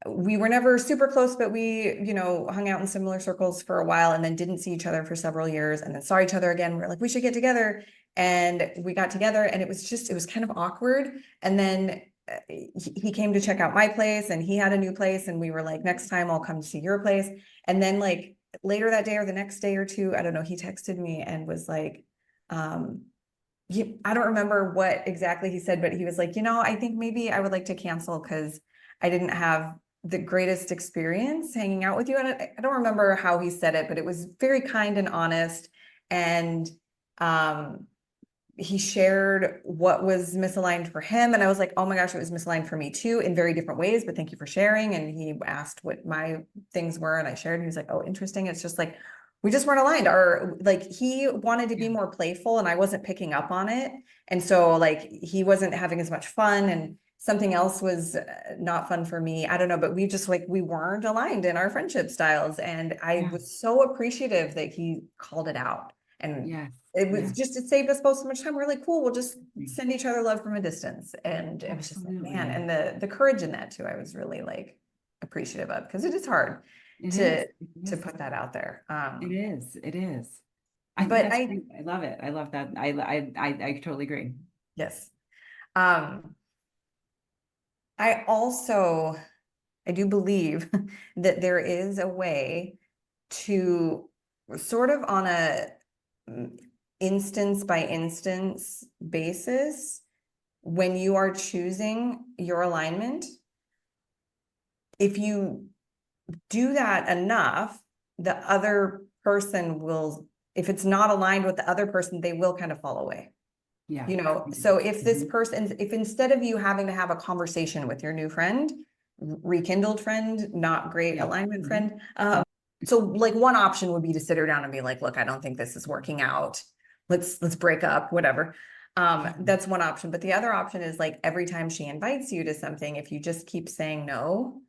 we were never super close, but we, hung out in similar circles for a while and then didn't see each other for several years and then saw each other again. We're like, we should get together. And we got together and it was kind of awkward. And then he came to check out my place and he had a new place. And we were like, next time I'll come to see your place. And then like later that day or the next day or two, I don't know, he texted me and was like, I don't remember what exactly he said, but he was like, I think maybe I would like to cancel because I didn't have the greatest experience hanging out with you. And I don't remember how he said it, but it was very kind and honest. And he shared what was misaligned for him. And I was like, oh my gosh, it was misaligned for me too in very different ways, but thank you for sharing. And he asked what my things were and I shared, and he was like, oh, interesting. It's just like, we just weren't aligned. Or like he wanted to be more playful and I wasn't picking up on it. And so like he wasn't having as much fun and something else was not fun for me. I don't know, but we weren't aligned in our friendship styles. And I was so appreciative that he called it out. And it was just, it saved us both so much time. We're like, cool, we'll just send each other love from a distance. And it was just like, man, and the courage in that too, I was really like appreciative of, because it is hard to put that out there.
It is.
I
love it. I love that. I totally agree.
Yes. I do believe that there is a way to sort of on a instance by instance basis, when you are choosing your alignment, if you do that enough, the other person will, if it's not aligned with the other person, they will kind of fall away. So if this person, if instead of you having to have a conversation with your new friend, rekindled friend, not great alignment friend, so like one option would be to sit her down and be like, look, I don't think this is working out. Let's break up, whatever. That's one option. But the other option is like every time she invites you to something, if you just keep saying no,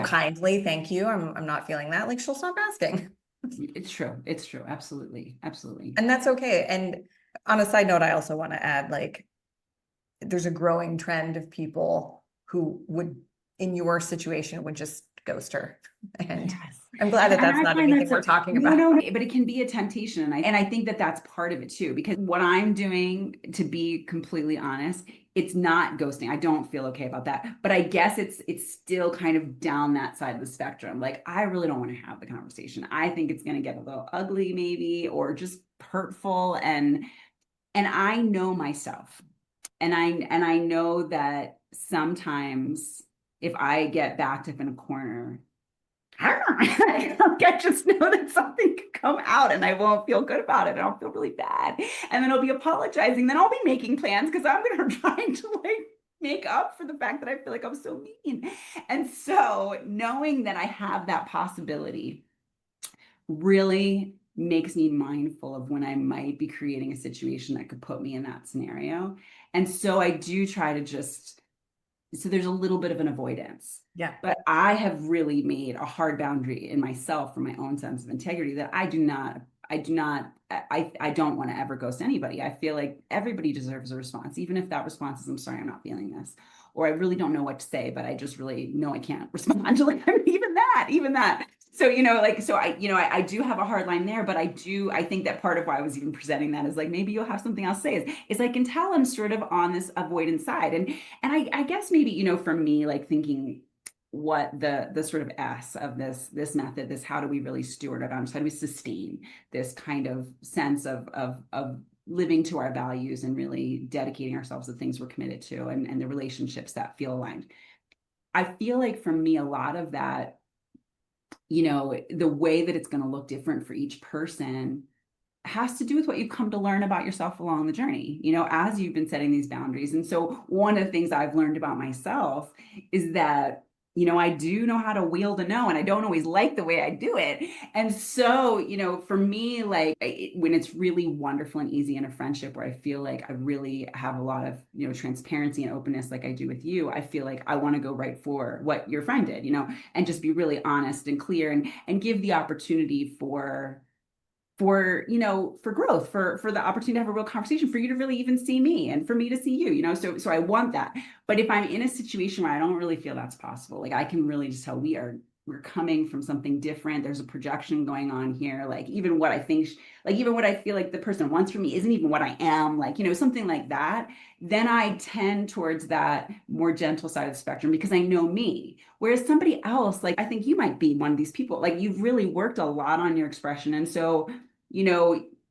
kindly, thank you, I'm not feeling that, like she'll stop asking.
It's true. It's true. Absolutely. Absolutely.
And that's okay. And on a side note, I also want to add, like, there's a growing trend of people who would, in your situation, would just ghost her. And I'm glad that that's not anything we're talking about.
No, but it can be a temptation. And I think that that's part of it too, because what I'm doing, to be completely honest, it's not ghosting. I don't feel okay about that, but I guess it's still kind of down that side of the spectrum. Like, I really don't want to have the conversation. I think it's going to get a little ugly maybe, or just hurtful. And I know myself, and I know that sometimes if I get backed up in a corner, I just know that something could come out and I won't feel good about it. And I'll feel really bad. And then I'll be apologizing. Then I'll be making plans because I'm going to try to like make up for the fact that I feel like I'm so mean. And so knowing that I have that possibility really makes me mindful of when I might be creating a situation that could put me in that scenario. And so I do try to so there's a little bit of an avoidance.
Yeah.
But I have really made a hard boundary in myself for my own sense of integrity that I don't want to ever ghost anybody. I feel like everybody deserves a response, even if that response is, I'm sorry, I'm not feeling this, or I really don't know what to say, but I just really know I can't respond to even that. So, I do have a hard line there, but I think that part of why I was even presenting that is like, maybe you'll have something else to say is I can tell I'm sort of on this avoidance side. And I guess maybe, for me, like thinking what the sort of S of this method, this, how do we really steward our boundaries? How do we sustain this kind of sense of living to our values and really dedicating ourselves to things we're committed to and the relationships that feel aligned? I feel like for me, a lot of that, the way that it's going to look different for each person has to do with what you've come to learn about yourself along the journey, as you've been setting these boundaries. And so one of the things I've learned about myself is that, I do know how to wield a no, and I don't always like the way I do it. And so, for me, like when it's really wonderful and easy in a friendship where I feel like I really have a lot of, transparency and openness, like I do with you, I feel like I want to go right for what your friend did, and just be really honest and clear and give the opportunity for growth, for the opportunity to have a real conversation, for you to really even see me and for me to see you, so I want that. But if I'm in a situation where I don't really feel that's possible, like I can really just tell we're coming from something different, there's a projection going on here, like even what I think, like even what I feel like the person wants from me isn't even what I am, like something like that, then I tend towards that more gentle side of the spectrum because I know me. Whereas somebody else, like I think you might be one of these people, like you've really worked a lot on your expression, and so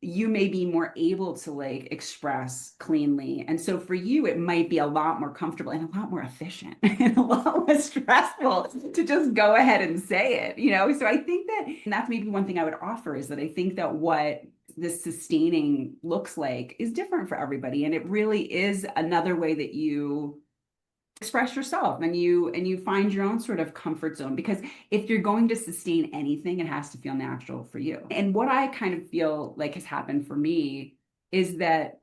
you may be more able to like express cleanly. And so for you, it might be a lot more comfortable and a lot more efficient and a lot less stressful to just go ahead and say it. So I think that, and that's maybe one thing I would offer, is that I think that what this sustaining looks like is different for everybody. And it really is another way that you express yourself and you find your own sort of comfort zone, because if you're going to sustain anything, it has to feel natural for you. And what I kind of feel like has happened for me is that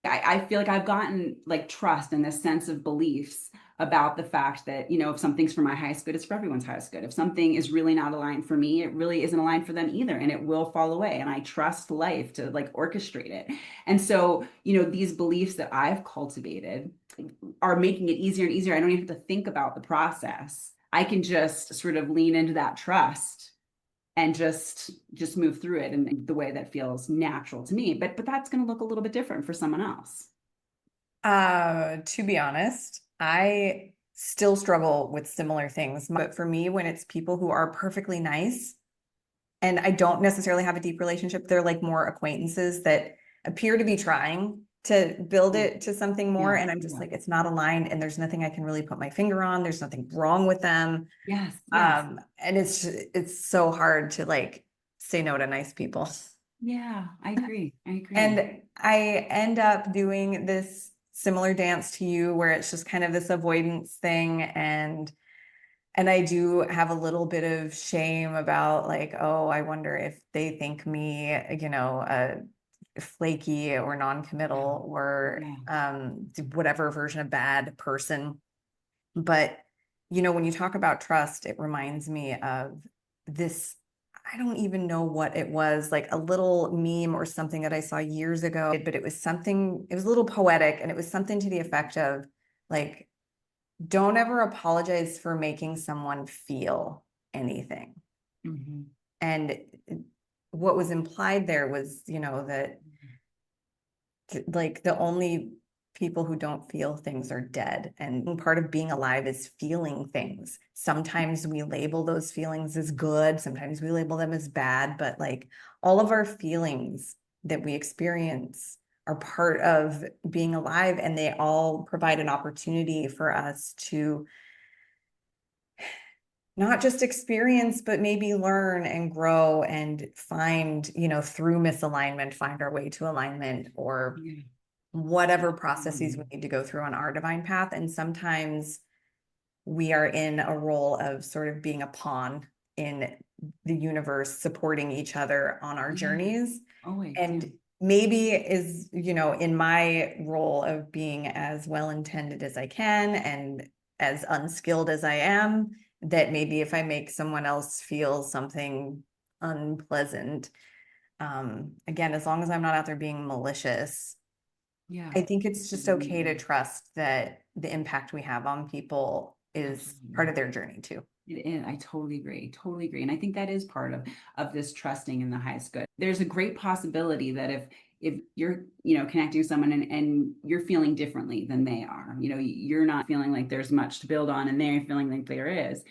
I feel like I've gotten like trust and this sense of beliefs about the fact that, if something's for my highest good, it's for everyone's highest good. If something is really not aligned for me, it really isn't aligned for them either, and it will fall away. And I trust life to like orchestrate it. And so, these beliefs that I've cultivated are making it easier and easier. I don't even have to think about the process. I can just sort of lean into that trust and just move through it in the way that feels natural to me. But that's going to look a little bit different for someone else.
To be honest, I still struggle with similar things. But for me, when it's people who are perfectly nice and I don't necessarily have a deep relationship, they're like more acquaintances that appear to be trying to build it to something more. And I'm just like, it's not aligned and there's nothing I can really put my finger on. There's nothing wrong with them.
Yes.
And it's so hard to like say no to nice people.
Yeah, I agree.
And I end up doing this similar dance to you where it's just kind of this avoidance thing. And I do have a little bit of shame about like, oh, I wonder if they think me, flaky or non-committal or whatever version of bad person. But, when you talk about trust, it reminds me of this. I don't even know what it was, like a little meme or something that I saw years ago, but it was a little poetic, and it was something to the effect of like, don't ever apologize for making someone feel anything. Mm-hmm. And what was implied there was, that like the only people who don't feel things are dead. And part of being alive is feeling things. Sometimes we label those feelings as good, sometimes we label them as bad, but like all of our feelings that we experience are part of being alive, and they all provide an opportunity for us to not just experience, but maybe learn and grow and find, through misalignment, find our way to alignment, or whatever processes we need to go through on our divine path. And sometimes we are in a role of sort of being a pawn in the universe, supporting each other on our journeys. And maybe is, in my role of being as well-intended as I can and as unskilled as I am, that maybe if I make someone else feel something unpleasant, again, as long as I'm not out there being malicious, I think it's just okay to trust that the impact we have on people is part of their journey too.
I totally agree. Totally agree. And I think that is part of this trusting in the highest good. There's a great possibility that if you're, connecting with someone and you're feeling differently than they are, you're not feeling like there's much to build on and they're feeling like there is,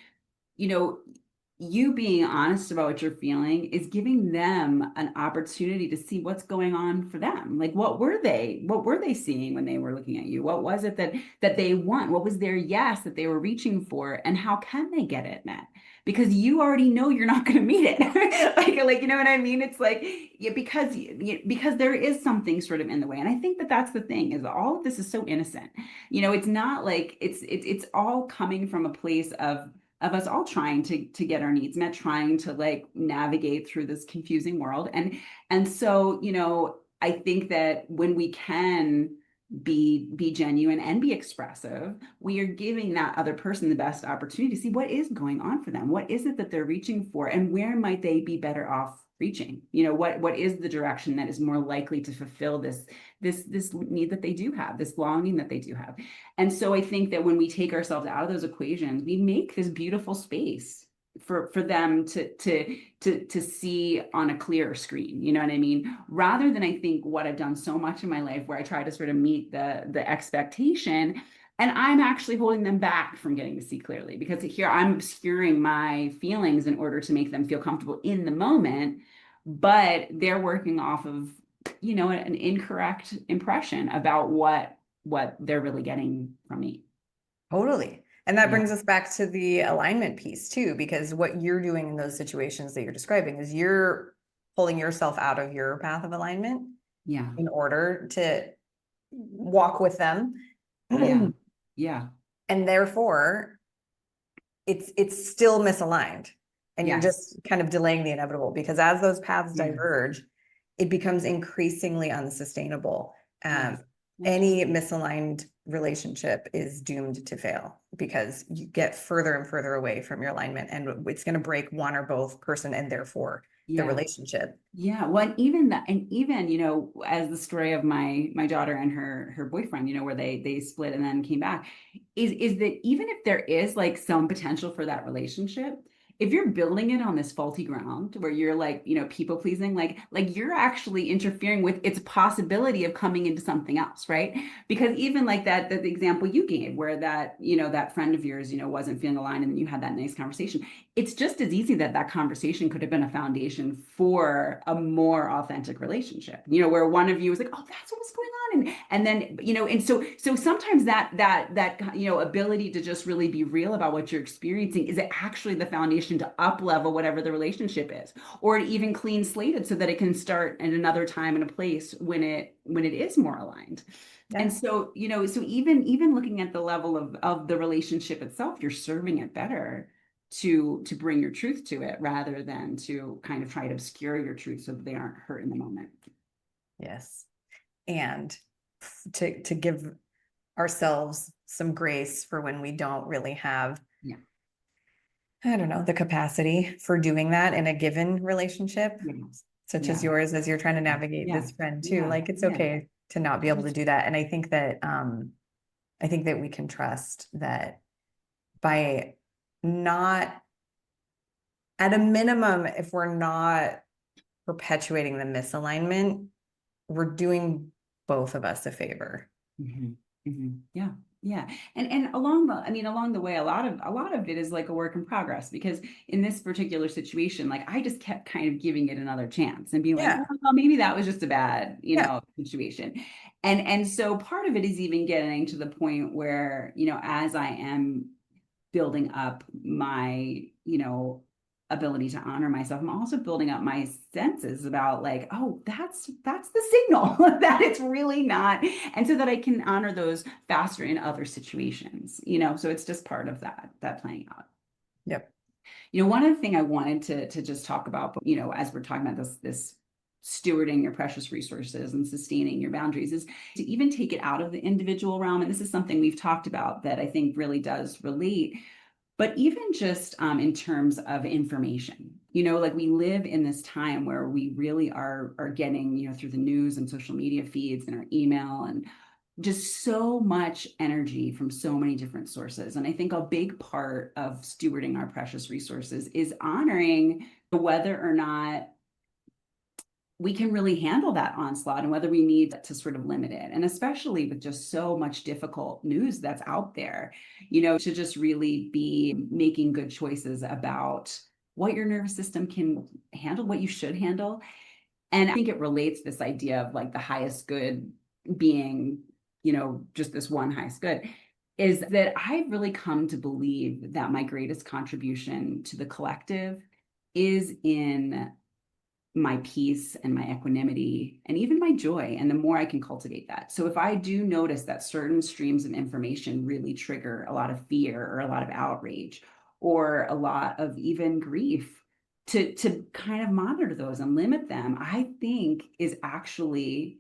you being honest about what you're feeling is giving them an opportunity to see what's going on for them. Like, what were they seeing when they were looking at you? What was it that they want? What was their yes that they were reaching for? And how can they get it met? Because you already know you're not going to meet it. like, you know what I mean? It's like, yeah, because there is something sort of in the way. And I think that that's the thing, is all of this is so innocent. It's not like it's all coming from a place of us all trying to get our needs met, trying to like navigate through this confusing world. And so, I think that when we can be genuine and be expressive, we are giving that other person the best opportunity to see what is going on for them. What is it that they're reaching for, and where might they be better off reaching? What is the direction that is more likely to fulfill this need that they do have, this longing that they do have. And so I think that when we take ourselves out of those equations, we make this beautiful space for them to see on a clearer screen. You know what I mean? Rather than, I think, what I've done so much in my life, where I try to sort of meet the expectation, and I'm actually holding them back from getting to see clearly, because here I'm obscuring my feelings in order to make them feel comfortable in the moment, but they're working off of, an incorrect impression about what they're really getting from me.
Totally. And that
Yeah.
brings us back to the alignment piece too, because what you're doing in those situations that you're describing is you're pulling yourself out of your path of alignment
Yeah.
in order to walk with them.
Yeah. Yeah.
And therefore it's still misaligned. And you're
Yes.
just kind of delaying the inevitable, because as those paths
Yes.
diverge, it becomes increasingly unsustainable.
Yes.
Any misaligned relationship is doomed to fail, because you get further and further away from your alignment, and it's going to break one or both person, and therefore the
Yeah.
relationship.
Yeah. Well, and even that, and even, as the story of my daughter and her boyfriend, where they split and then came back, is that even if there is like some potential for that relationship, if you're building it on this faulty ground where you're like, people pleasing, like you're actually interfering with its possibility of coming into something else, right? Because even like that the example you gave, where that friend of yours, wasn't feeling aligned, and then you had that nice conversation, it's just as easy that conversation could have been a foundation for a more authentic relationship, where one of you was like, oh, that's what was going on. And then, and so sometimes that ability to just really be real about what you're experiencing is actually the foundation to up level whatever the relationship is, or to even clean slated so that it can start at another time and a place when it is more aligned.
Yeah.
And so, so even looking at the level of the relationship itself, you're serving it better to bring your truth to it, rather than to kind of try to obscure your truth so that they aren't hurt in the moment.
Yes. And to give ourselves some grace for when we don't really have, I don't know, the capacity for doing that in a given relationship, such as yours, as you're trying to navigate this friend too. Like, it's okay to not be able to do that. And I think that we can trust that by not, at a minimum, if we're not perpetuating the misalignment, we're doing both of us a favor.
Mm-hmm. Mm-hmm. Yeah. Yeah. And along the way, a lot of it is like a work in progress, because in this particular situation, like I just kept kind of giving it another chance and being like, well, maybe that was just a bad, situation. And so part of it is even getting to the point where, as I am building up my, ability to honor myself, I'm also building up my senses about like, oh, that's the signal that it's really not. And so that I can honor those faster in other situations, so it's just part of that playing out.
Yep.
One other thing I wanted to just talk about, as we're talking about this stewarding your precious resources and sustaining your boundaries, is to even take it out of the individual realm. And this is something we've talked about that I think really does relate. But even just in terms of information, like we live in this time where we really are getting, through the news and social media feeds and our email, and just so much energy from so many different sources. And I think a big part of stewarding our precious resources is honoring whether or not we can really handle that onslaught, and whether we need to sort of limit it. And especially with just so much difficult news that's out there, to just really be making good choices about what your nervous system can handle, what you should handle. And I think it relates this idea of like the highest good being, just this one highest good, is that I've really come to believe that my greatest contribution to the collective is in my peace and my equanimity and even my joy. And the more I can cultivate that. So if I do notice that certain streams of information really trigger a lot of fear or a lot of outrage or a lot of even grief, to kind of monitor those and limit them, I think is actually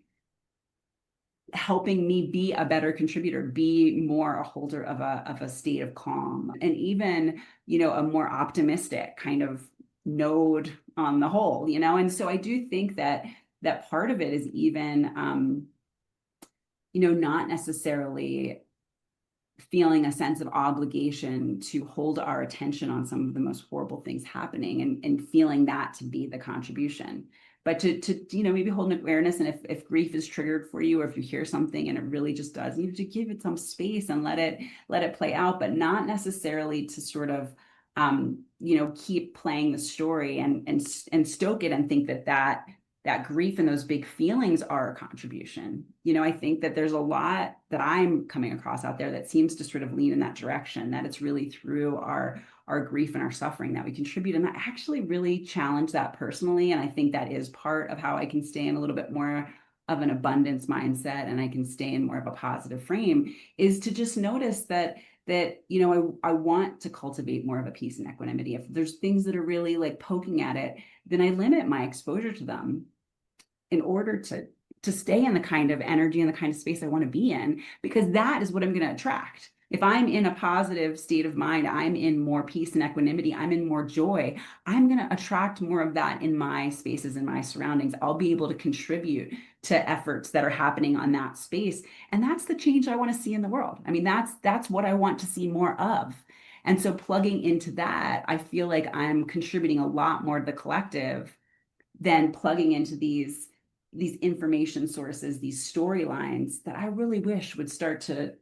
helping me be a better contributor, be more a holder of a state of calm, and even, a more optimistic kind of node on the whole, And so I do think that part of it is even, not necessarily feeling a sense of obligation to hold our attention on some of the most horrible things happening, and feeling that to be the contribution. But to maybe hold an awareness, and if grief is triggered for you, or if you hear something and it really just does, you have to give it some space and let it play out, but not necessarily to sort of keep playing the story and stoke it and think that grief and those big feelings are a contribution. I think that there's a lot that I'm coming across out there that seems to sort of lean in that direction, that it's really through our grief and our suffering that we contribute. And I actually really challenge that personally. And I think that is part of how I can stay in a little bit more of an abundance mindset, and I can stay in more of a positive frame, is to just notice that I want to cultivate more of a peace and equanimity. If there's things that are really like poking at it, then I limit my exposure to them in order to stay in the kind of energy and the kind of space I want to be in, because that is what I'm going to attract. If I'm in a positive state of mind, I'm in more peace and equanimity, I'm in more joy, I'm going to attract more of that in my spaces and my surroundings. I'll be able to contribute to efforts that are happening on that space. And that's the change I want to see in the world. I mean, that's what I want to see more of. And so plugging into that, I feel like I'm contributing a lot more to the collective than plugging into these information sources, these storylines that I really wish would start to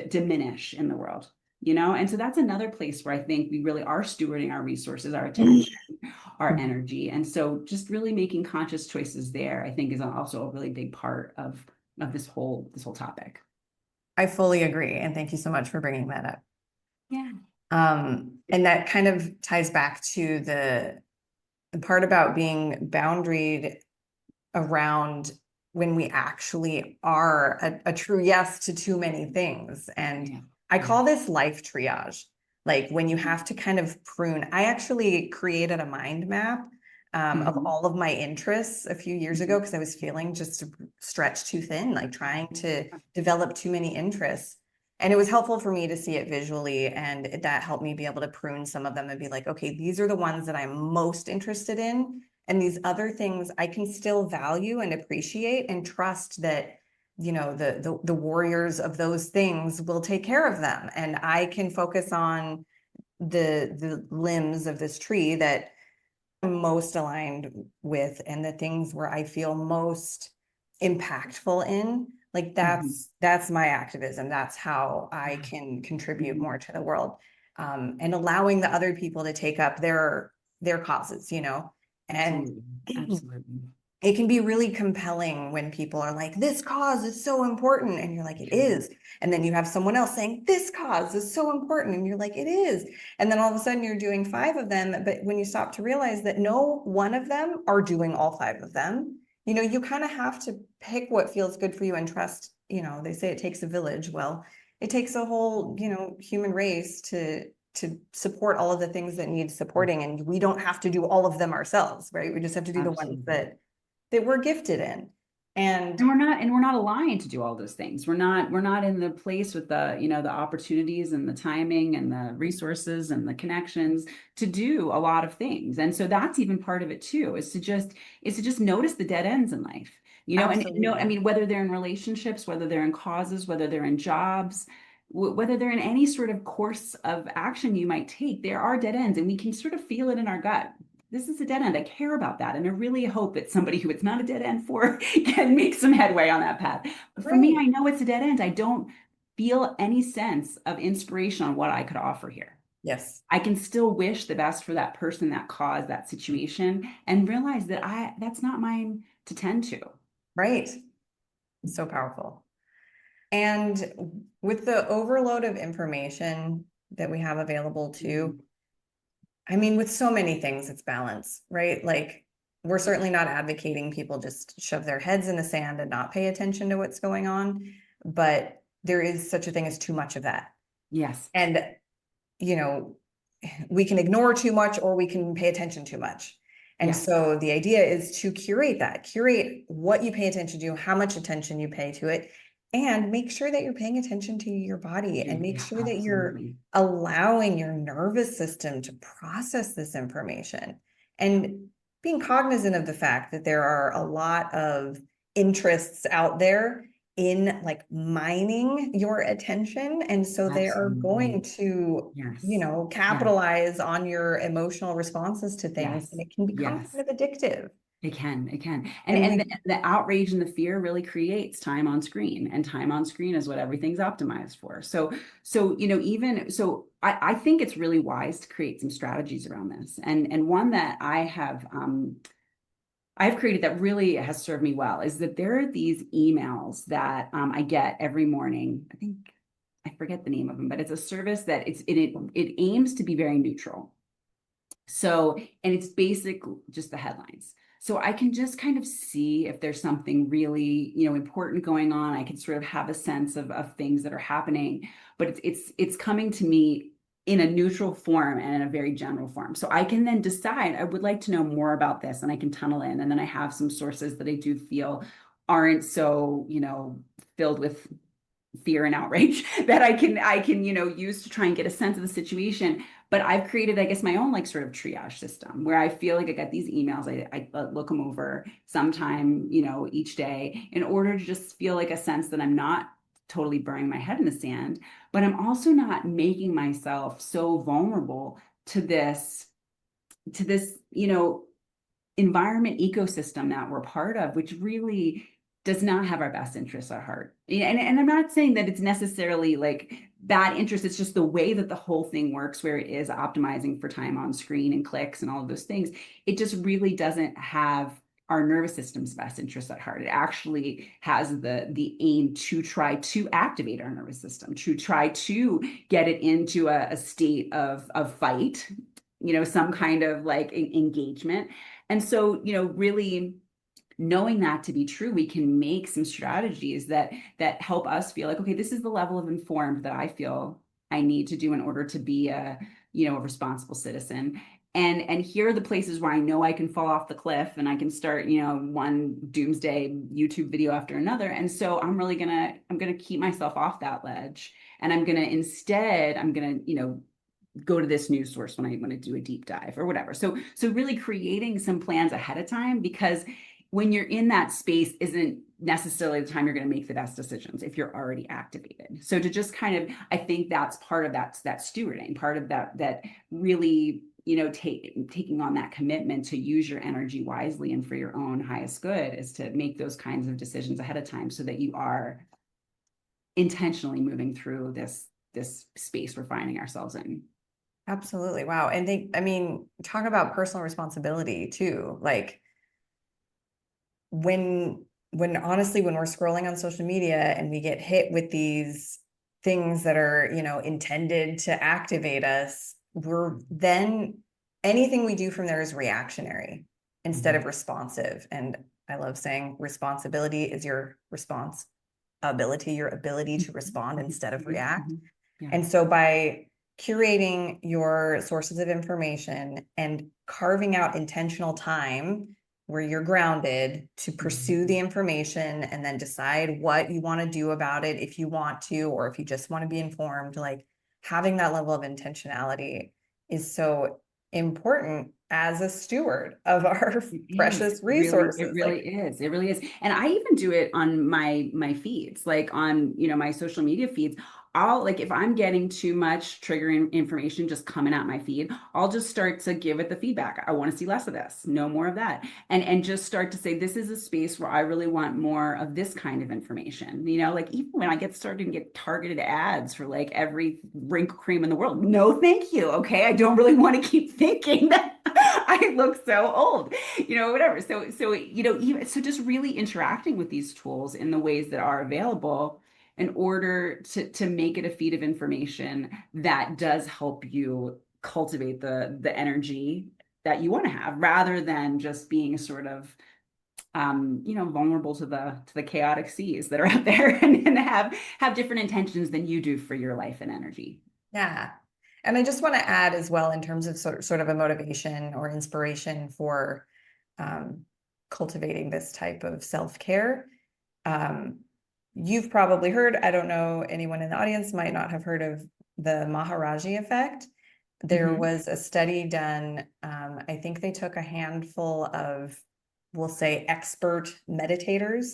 diminish in the world, And so that's another place where I think we really are stewarding our resources, our attention, our energy. And so just really making conscious choices there, I think, is also a really big part of this whole topic.
I fully agree. And thank you so much for bringing that up.
Yeah.
And that kind of ties back to the part about being boundaried around when we actually are a true yes to too many things. And I call this life triage. Like when you have to kind of prune. I actually created a mind map of all of my interests a few years ago, because I was feeling just stretched too thin, like trying to develop too many interests. And it was helpful for me to see it visually, and that helped me be able to prune some of them and be like, okay, these are the ones that I'm most interested in. And these other things I can still value and appreciate and trust that, the warriors of those things will take care of them. And I can focus on the limbs of this tree that I'm most aligned with, and the things where I feel most impactful in. Like that's my activism. That's how I can contribute more to the world. And allowing the other people to take up their causes, and
Absolutely.
it can be really compelling when people are like, this cause is so important. And you're like, it is. And then you have someone else saying, this cause is so important. And you're like, it is. And then all of a sudden you're doing 5 of them. But when you stop to realize that no one of them are doing all 5 of them, you kind of have to pick what feels good for you and trust. They say it takes a village. Well, it takes a whole, human race to support all of the things that need supporting. And we don't have to do all of them ourselves, right? We just have to do the ones that we're gifted in. And
we're not aligned to do all those things. We're not in the place with the, the opportunities and the timing and the resources and the connections to do a lot of things. And so that's even part of it too, is to just notice the dead ends in life,
Absolutely.
I mean, whether they're in relationships, whether they're in causes, whether they're in jobs, whether they're in any sort of course of action you might take, there are dead ends, and we can sort of feel it in our gut. This is a dead end. I care about that. And I really hope that somebody who it's not a dead end for can make some headway on that path. But for me, I know it's a dead end. I don't feel any sense of inspiration on what I could offer here.
Yes.
I can still wish the best for that person that caused that situation and realize that that's not mine to tend to.
Right. So powerful. And with the overload of information that we have available too, I mean, with so many things, it's balance, right? Like, we're certainly not advocating people just shove their heads in the sand and not pay attention to what's going on, but there is such a thing as too much of that.
Yes.
And, you know, we can ignore too much or we can pay attention too much. And
Yes.
so the idea is to curate what you pay attention to, how much attention you pay to it, and make sure that you're paying attention to your body and make
Yeah,
sure that you're
absolutely.
allowing your nervous system to process this information and being cognizant of the fact that there are a lot of interests out there in like mining your attention. And so they are going
Absolutely.
to,
Yes. Yes.
capitalize on your emotional responses to things, and
Yes.
it can become
Yes.
kind of addictive.
It can, it can. And
And like,
the outrage and the fear really creates time on screen. And time on screen is what everything's optimized for. I think it's really wise to create some strategies around this. And one that I've created that really has served me well is that there are these emails that I get every morning. I think I forget the name of them, but it's a service that it aims to be very neutral. So, and it's basic, just the headlines. So I can just kind of see if there's something really, important going on. I can sort of have a sense of things that are happening, but it's coming to me in a neutral form and in a very general form. So I can then decide, I would like to know more about this, and I can tunnel in. And then I have some sources that I do feel aren't so, filled with fear and outrage that I can use to try and get a sense of the situation. But I've created, I guess, my own like sort of triage system where I feel like I get these emails, I look them over sometime, each day, in order to just feel like a sense that I'm not totally burying my head in the sand, but I'm also not making myself so vulnerable to this environment ecosystem that we're part of, which really does not have our best interests at heart. And I'm not saying that it's necessarily like bad interest. It's just the way that the whole thing works, where it is optimizing for time on screen and clicks and all of those things. It just really doesn't have our nervous system's best interests at heart. It actually has the aim to try to activate our nervous system, to try to get it into a state of fight, some kind of like engagement. And so, really knowing that to be true, we can make some strategies that help us feel like, okay, this is the level of informed that I feel I need to do in order to be a responsible citizen. And here are the places where I know I can fall off the cliff and I can start, one doomsday YouTube video after another. And so I'm gonna keep myself off that ledge. And I'm gonna go to this news source when I want to do a deep dive or whatever. So really creating some plans ahead of time, because when you're in that space isn't necessarily the time you're going to make the best decisions if you're already activated. So to just kind of, I think that's part of that stewarding, part of that really, taking on that commitment to use your energy wisely and for your own highest good, is to make those kinds of decisions ahead of time so that you are intentionally moving through this space we're finding ourselves in.
Absolutely. Wow. And talk about personal responsibility too. Like, when honestly, when we're scrolling on social media and we get hit with these things that are, intended to activate us, we're then, anything we do from there is reactionary instead of responsive. And I love saying responsibility is your your ability to respond instead of react.
Yeah.
And so by curating your sources of information and carving out intentional time where you're grounded to pursue the information and then decide what you want to do about it, if you want to, or if you just want to be informed, like having that level of intentionality is so important as a steward of our precious resources.
It really is. It really is. And I even do it on my feeds, like on, my social media feeds. I'll like, if I'm getting too much triggering information just coming at my feed, I'll just start to give it the feedback. I want to see less of this, no more of that. And just start to say, this is a space where I really want more of this kind of information. Like even when I get started to get targeted ads for like every wrinkle cream in the world, no, thank you. Okay. I don't really want to keep thinking that I look so old, whatever. So just really interacting with these tools in the ways that are available in order to make it a feed of information that does help you cultivate the energy that you want to have, rather than just being sort of vulnerable to the chaotic seas that are out there and have different intentions than you do for your life and energy.
Yeah. And I just want to add as well, in terms of sort of a motivation or inspiration for cultivating this type of self-care. You've probably heard, I don't know, anyone in the audience might not have heard of the Maharaji effect. There was a study done, I think they took a handful of, we'll say, expert meditators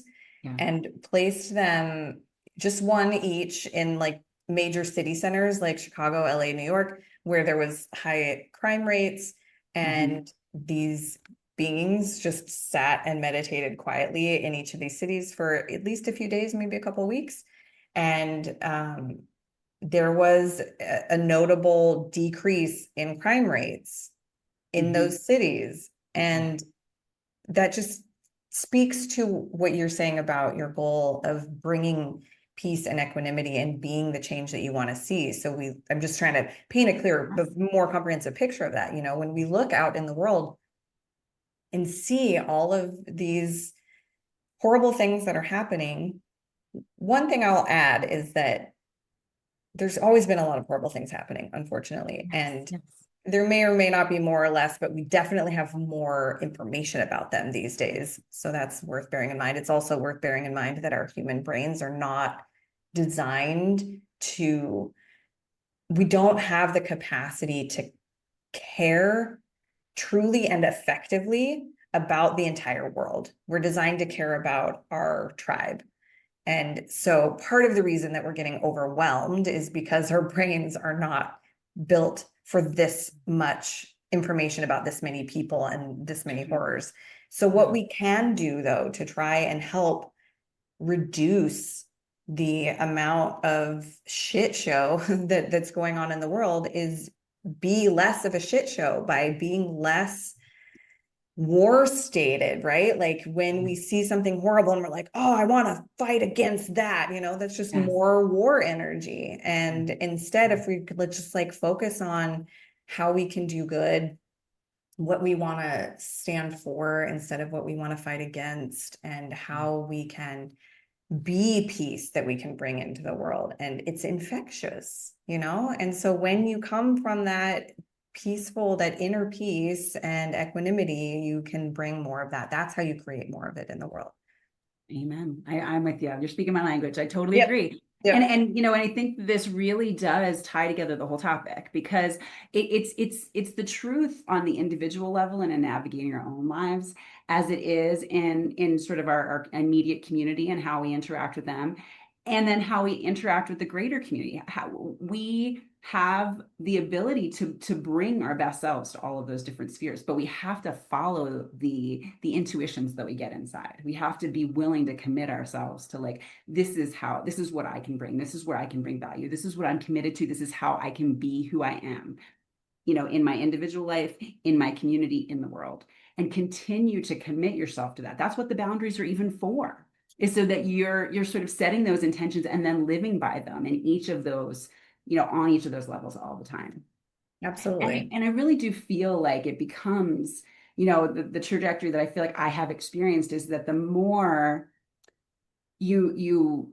and placed them, just one each, in like major city centers like Chicago, LA, New York, where there was high crime rates, and these beings just sat and meditated quietly in each of these cities for at least a few days, maybe a couple of weeks. And there was a notable decrease in crime rates in those cities. And that just speaks to what you're saying about your goal of bringing peace and equanimity and being the change that you want to see. So I'm just trying to paint a clearer, but more comprehensive picture of that. When we look out in the world and see all of these horrible things that are happening, one thing I'll add is that there's always been a lot of horrible things happening, unfortunately. And there may or may not be more or less, but we definitely have more information about them these days. So that's worth bearing in mind. It's also worth bearing in mind that our human brains are not designed we don't have the capacity to care truly and effectively about the entire world. We're designed to care about our tribe. And so part of the reason that we're getting overwhelmed is because our brains are not built for this much information about this many people and this many horrors. So what we can do, though, to try and help reduce the amount of shit show that's going on in the world is be less of a shit show by being less war stated, right? Like when we see something horrible and we're like, oh, I want to fight against that, that's just more war energy. And instead, if we could just like focus on how we can do good, what we want to stand for instead of what we want to fight against, and how we can be peace that we can bring into the world. And it's infectious, And so when you come from that peaceful, that inner peace and equanimity, you can bring more of that. That's how you create more of it in the world.
Amen. I'm with you. You're speaking my language. I totally agree. Yep. And I think this really does tie together the whole topic, because it's the truth on the individual level and in navigating our own lives, as it is in sort of our immediate community and how we interact with them, and then how we interact with the greater community. How we have the ability to bring our best selves to all of those different spheres, but we have to follow the intuitions that we get inside. We have to be willing to commit ourselves to like, this is what I can bring. This is where I can bring value. This is what I'm committed to. This is how I can be who I am, in my individual life, in my community, in the world, and continue to commit yourself to that. That's what the boundaries are even for, is so that you're sort of setting those intentions and then living by them in each of those, on each of those levels all the time.
Absolutely.
And I really do feel like it becomes, the trajectory that I feel like I have experienced is that the more you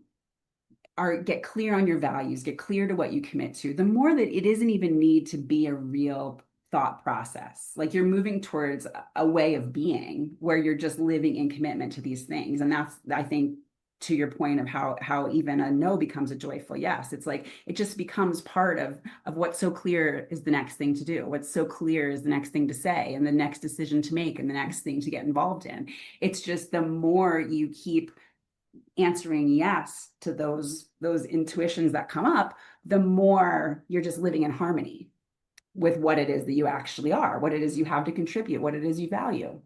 get clear on your values, get clear to what you commit to, the more that it doesn't even need to be a real thought process. Like you're moving towards a way of being where you're just living in commitment to these things. And that's, I think, to your point of how even a no becomes a joyful yes. It's like, it just becomes part of what's so clear is the next thing to do. What's so clear is the next thing to say, and the next decision to make, and the next thing to get involved in. It's just the more you keep answering yes to those intuitions that come up, the more you're just living in harmony with what it is that you actually are, what it is you have to contribute, what it is you value.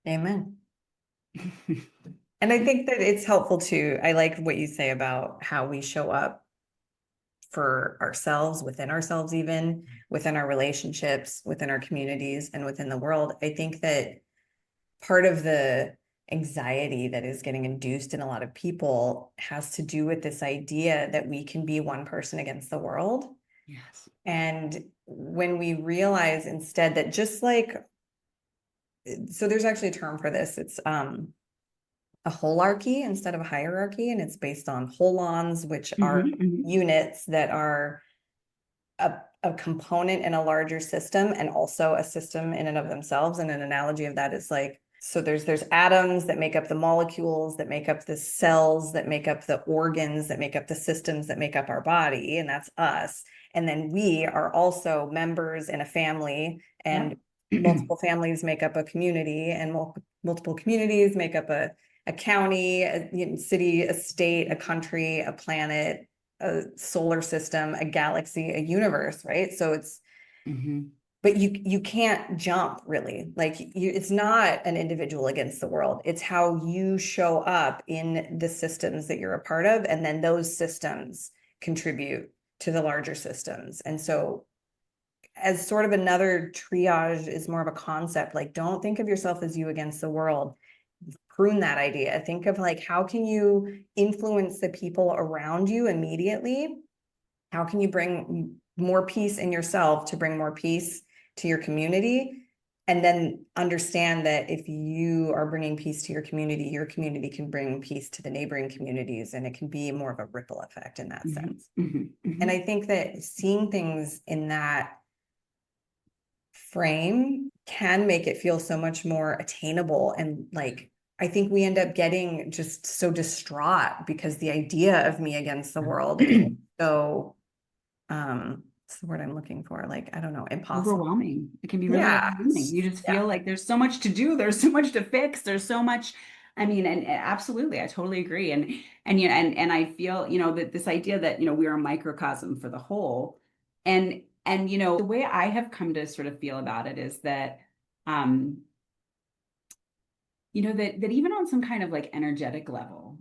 Amen. And I think that it's helpful too. I like what you say about how we show up for ourselves, even within our relationships, within our communities, and within the world. I think that part of the anxiety that is getting induced in a lot of people has to do with this idea that we can be one person against the world.
Yes.
And when we realize instead that just like, so there's actually a term for this, it's a holarchy instead of a hierarchy, and it's based on holons, which are units that are a component in a larger system and also a system in and of themselves. And an analogy of that is like, so there's atoms that make up the molecules, that make up the cells, that make up the organs, that make up the systems that make up our body, and that's us. And then we are also members in a family, and multiple families make up a community, and multiple communities make up a county, a city, a state, a country, a planet, a solar system, a galaxy, a universe, right? So it's, but you can't jump really. Like it's not an individual against the world. It's how you show up in the systems that you're a part of, and then those systems contribute to the larger systems. And so as sort of another triage is more of a concept, like don't think of yourself as you against the world. Prune that idea. Think of like, how can you influence the people around you immediately? How can you bring more peace in yourself to bring more peace to your community? And then understand that if you are bringing peace to your community can bring peace to the neighboring communities, and it can be more of a ripple effect in that sense. And I think that seeing things in that frame can make it feel so much more attainable. And like, I think we end up getting just so distraught because the idea of me against the world is so, what's the word I'm looking for? Like, I don't know, impossible.
Overwhelming. It can be really overwhelming. You just feel like there's so much to do. There's so much to fix. There's so much. I mean, and absolutely, I totally agree. And you know, and I feel, you know, that this idea that, you know, we're a microcosm for the whole. And you know, the way I have come to sort of feel about it is that you know, that even on some kind of like energetic level,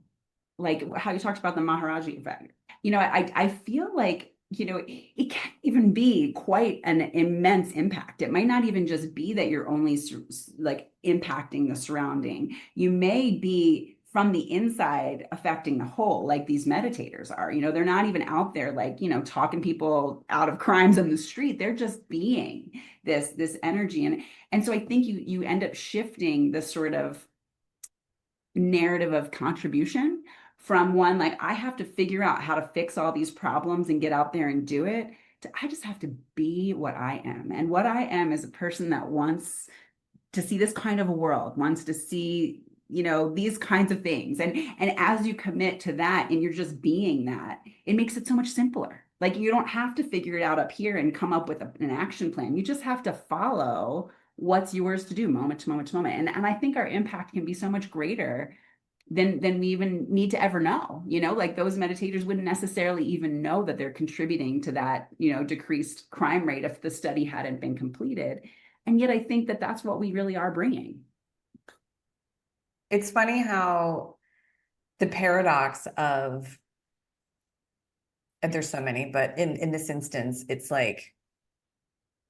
like how you talked about the Maharaji effect, you know, I feel like, you know, it can't even be quite an immense impact. It might not even just be that you're only like impacting the surrounding. You may be from the inside affecting the whole, like these meditators are. You know, they're not even out there like, you know, talking people out of crimes on the street. They're just being this energy. And so I think you end up shifting the sort of narrative of contribution from one, like, I have to figure out how to fix all these problems and get out there and do it, to I just have to be what I am. And what I am is a person that wants to see this kind of a world, wants to see, you know, these kinds of things. And as you commit to that and you're just being that, it makes it so much simpler. Like you don't have to figure it out up here and come up with an action plan. You just have to follow what's yours to do moment to moment to moment. And I think our impact can be so much greater than we even need to ever know. You know, like those meditators wouldn't necessarily even know that they're contributing to that, you know, decreased crime rate if the study hadn't been completed. And yet I think that that's what we really are bringing.
It's funny how the paradox of, and there's so many, but in this instance, it's like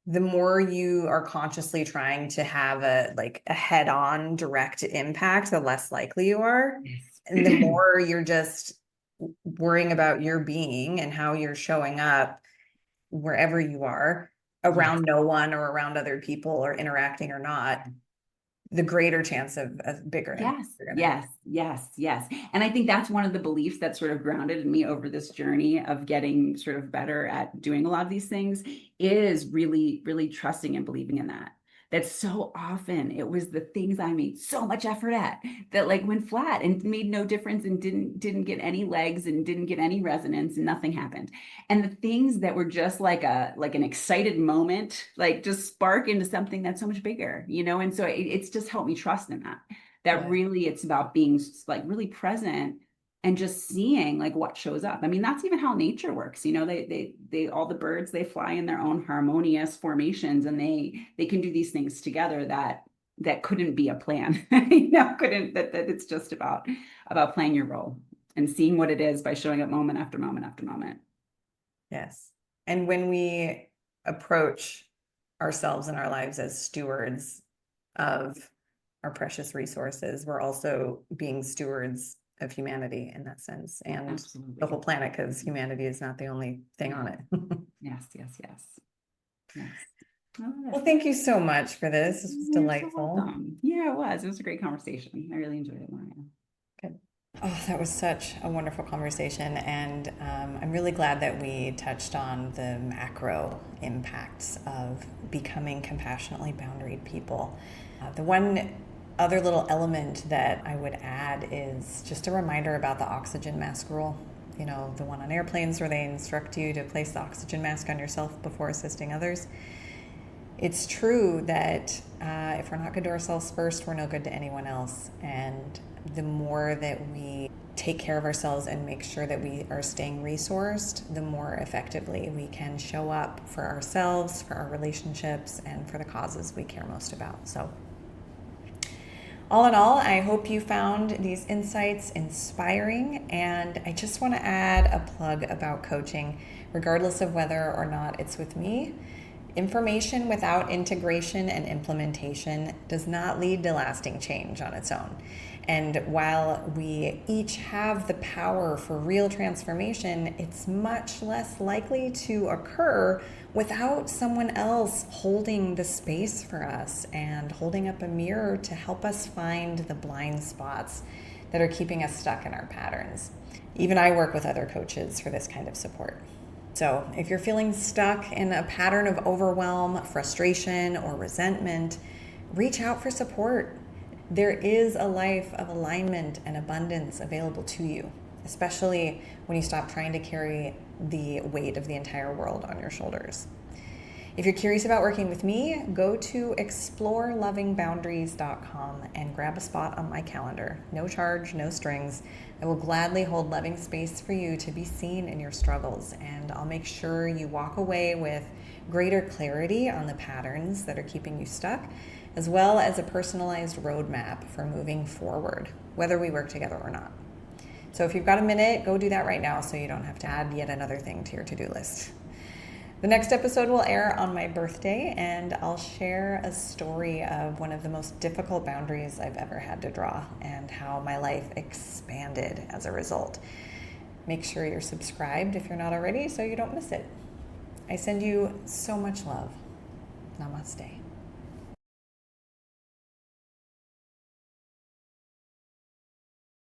the more you are consciously trying to have a head-on direct impact, the less likely you are. And the more you're just worrying about your being and how you're showing up wherever you are, around no one or around other people or interacting or not, the greater chance of a bigger impact.
Yes. And I think that's one of the beliefs that sort of grounded in me over this journey of getting sort of better at doing a lot of these things, is really, really trusting and believing in that. That so often it was the things I made so much effort at that like went flat and made no difference and didn't get any legs and didn't get any resonance and nothing happened. And the things that were just like an excited moment, like just spark into something that's so much bigger, you know? And so it's just helped me trust in that. that really it's about being like really present and just seeing like what shows up. I mean, that's even how nature works. You know, they all the birds, they fly in their own harmonious formations, and they can do these things together that couldn't be a plan. You know, couldn't that it's just about playing your role and seeing what it is by showing up moment after moment after moment.
Yes. And when we approach ourselves and our lives as stewards of our precious resources, we're also being stewards of humanity in that sense, and
Absolutely.
the whole planet, because humanity is not the only thing on it.
Yes.
Well, thank you so much for this. This was delightful.
So yeah, it was. It was a great conversation. I really enjoyed it, Mariya.
Good. Oh, that was such a wonderful conversation, and I'm really glad that we touched on the macro impacts of becoming compassionately boundaried people. The one other little element that I would add is just a reminder about the oxygen mask rule. You know, the one on airplanes where they instruct you to place the oxygen mask on yourself before assisting others. It's true that if we're not good to ourselves first, we're no good to anyone else. And the more that we take care of ourselves and make sure that we are staying resourced, the more effectively we can show up for ourselves, for our relationships, and for the causes we care most about. So, all in all, I hope you found these insights inspiring, and I just want to add a plug about coaching, regardless of whether or not it's with me. Information without integration and implementation does not lead to lasting change on its own. And while we each have the power for real transformation, it's much less likely to occur without someone else holding the space for us and holding up a mirror to help us find the blind spots that are keeping us stuck in our patterns. Even I work with other coaches for this kind of support. So if you're feeling stuck in a pattern of overwhelm, frustration, or resentment, reach out for support. There is a life of alignment and abundance available to you, especially when you stop trying to carry the weight of the entire world on your shoulders. If you're curious about working with me, go to explorelovingboundaries.com and grab a spot on my calendar. No charge, no strings. I will gladly hold loving space for you to be seen in your struggles, and I'll make sure you walk away with greater clarity on the patterns that are keeping you stuck, as well as a personalized roadmap for moving forward, whether we work together or not. So if you've got a minute, go do that right now so you don't have to add yet another thing to your to-do list. The next episode will air on my birthday, and I'll share a story of one of the most difficult boundaries I've ever had to draw and how my life expanded as a result. Make sure you're subscribed if you're not already so you don't miss it. I send you so much love. Namaste.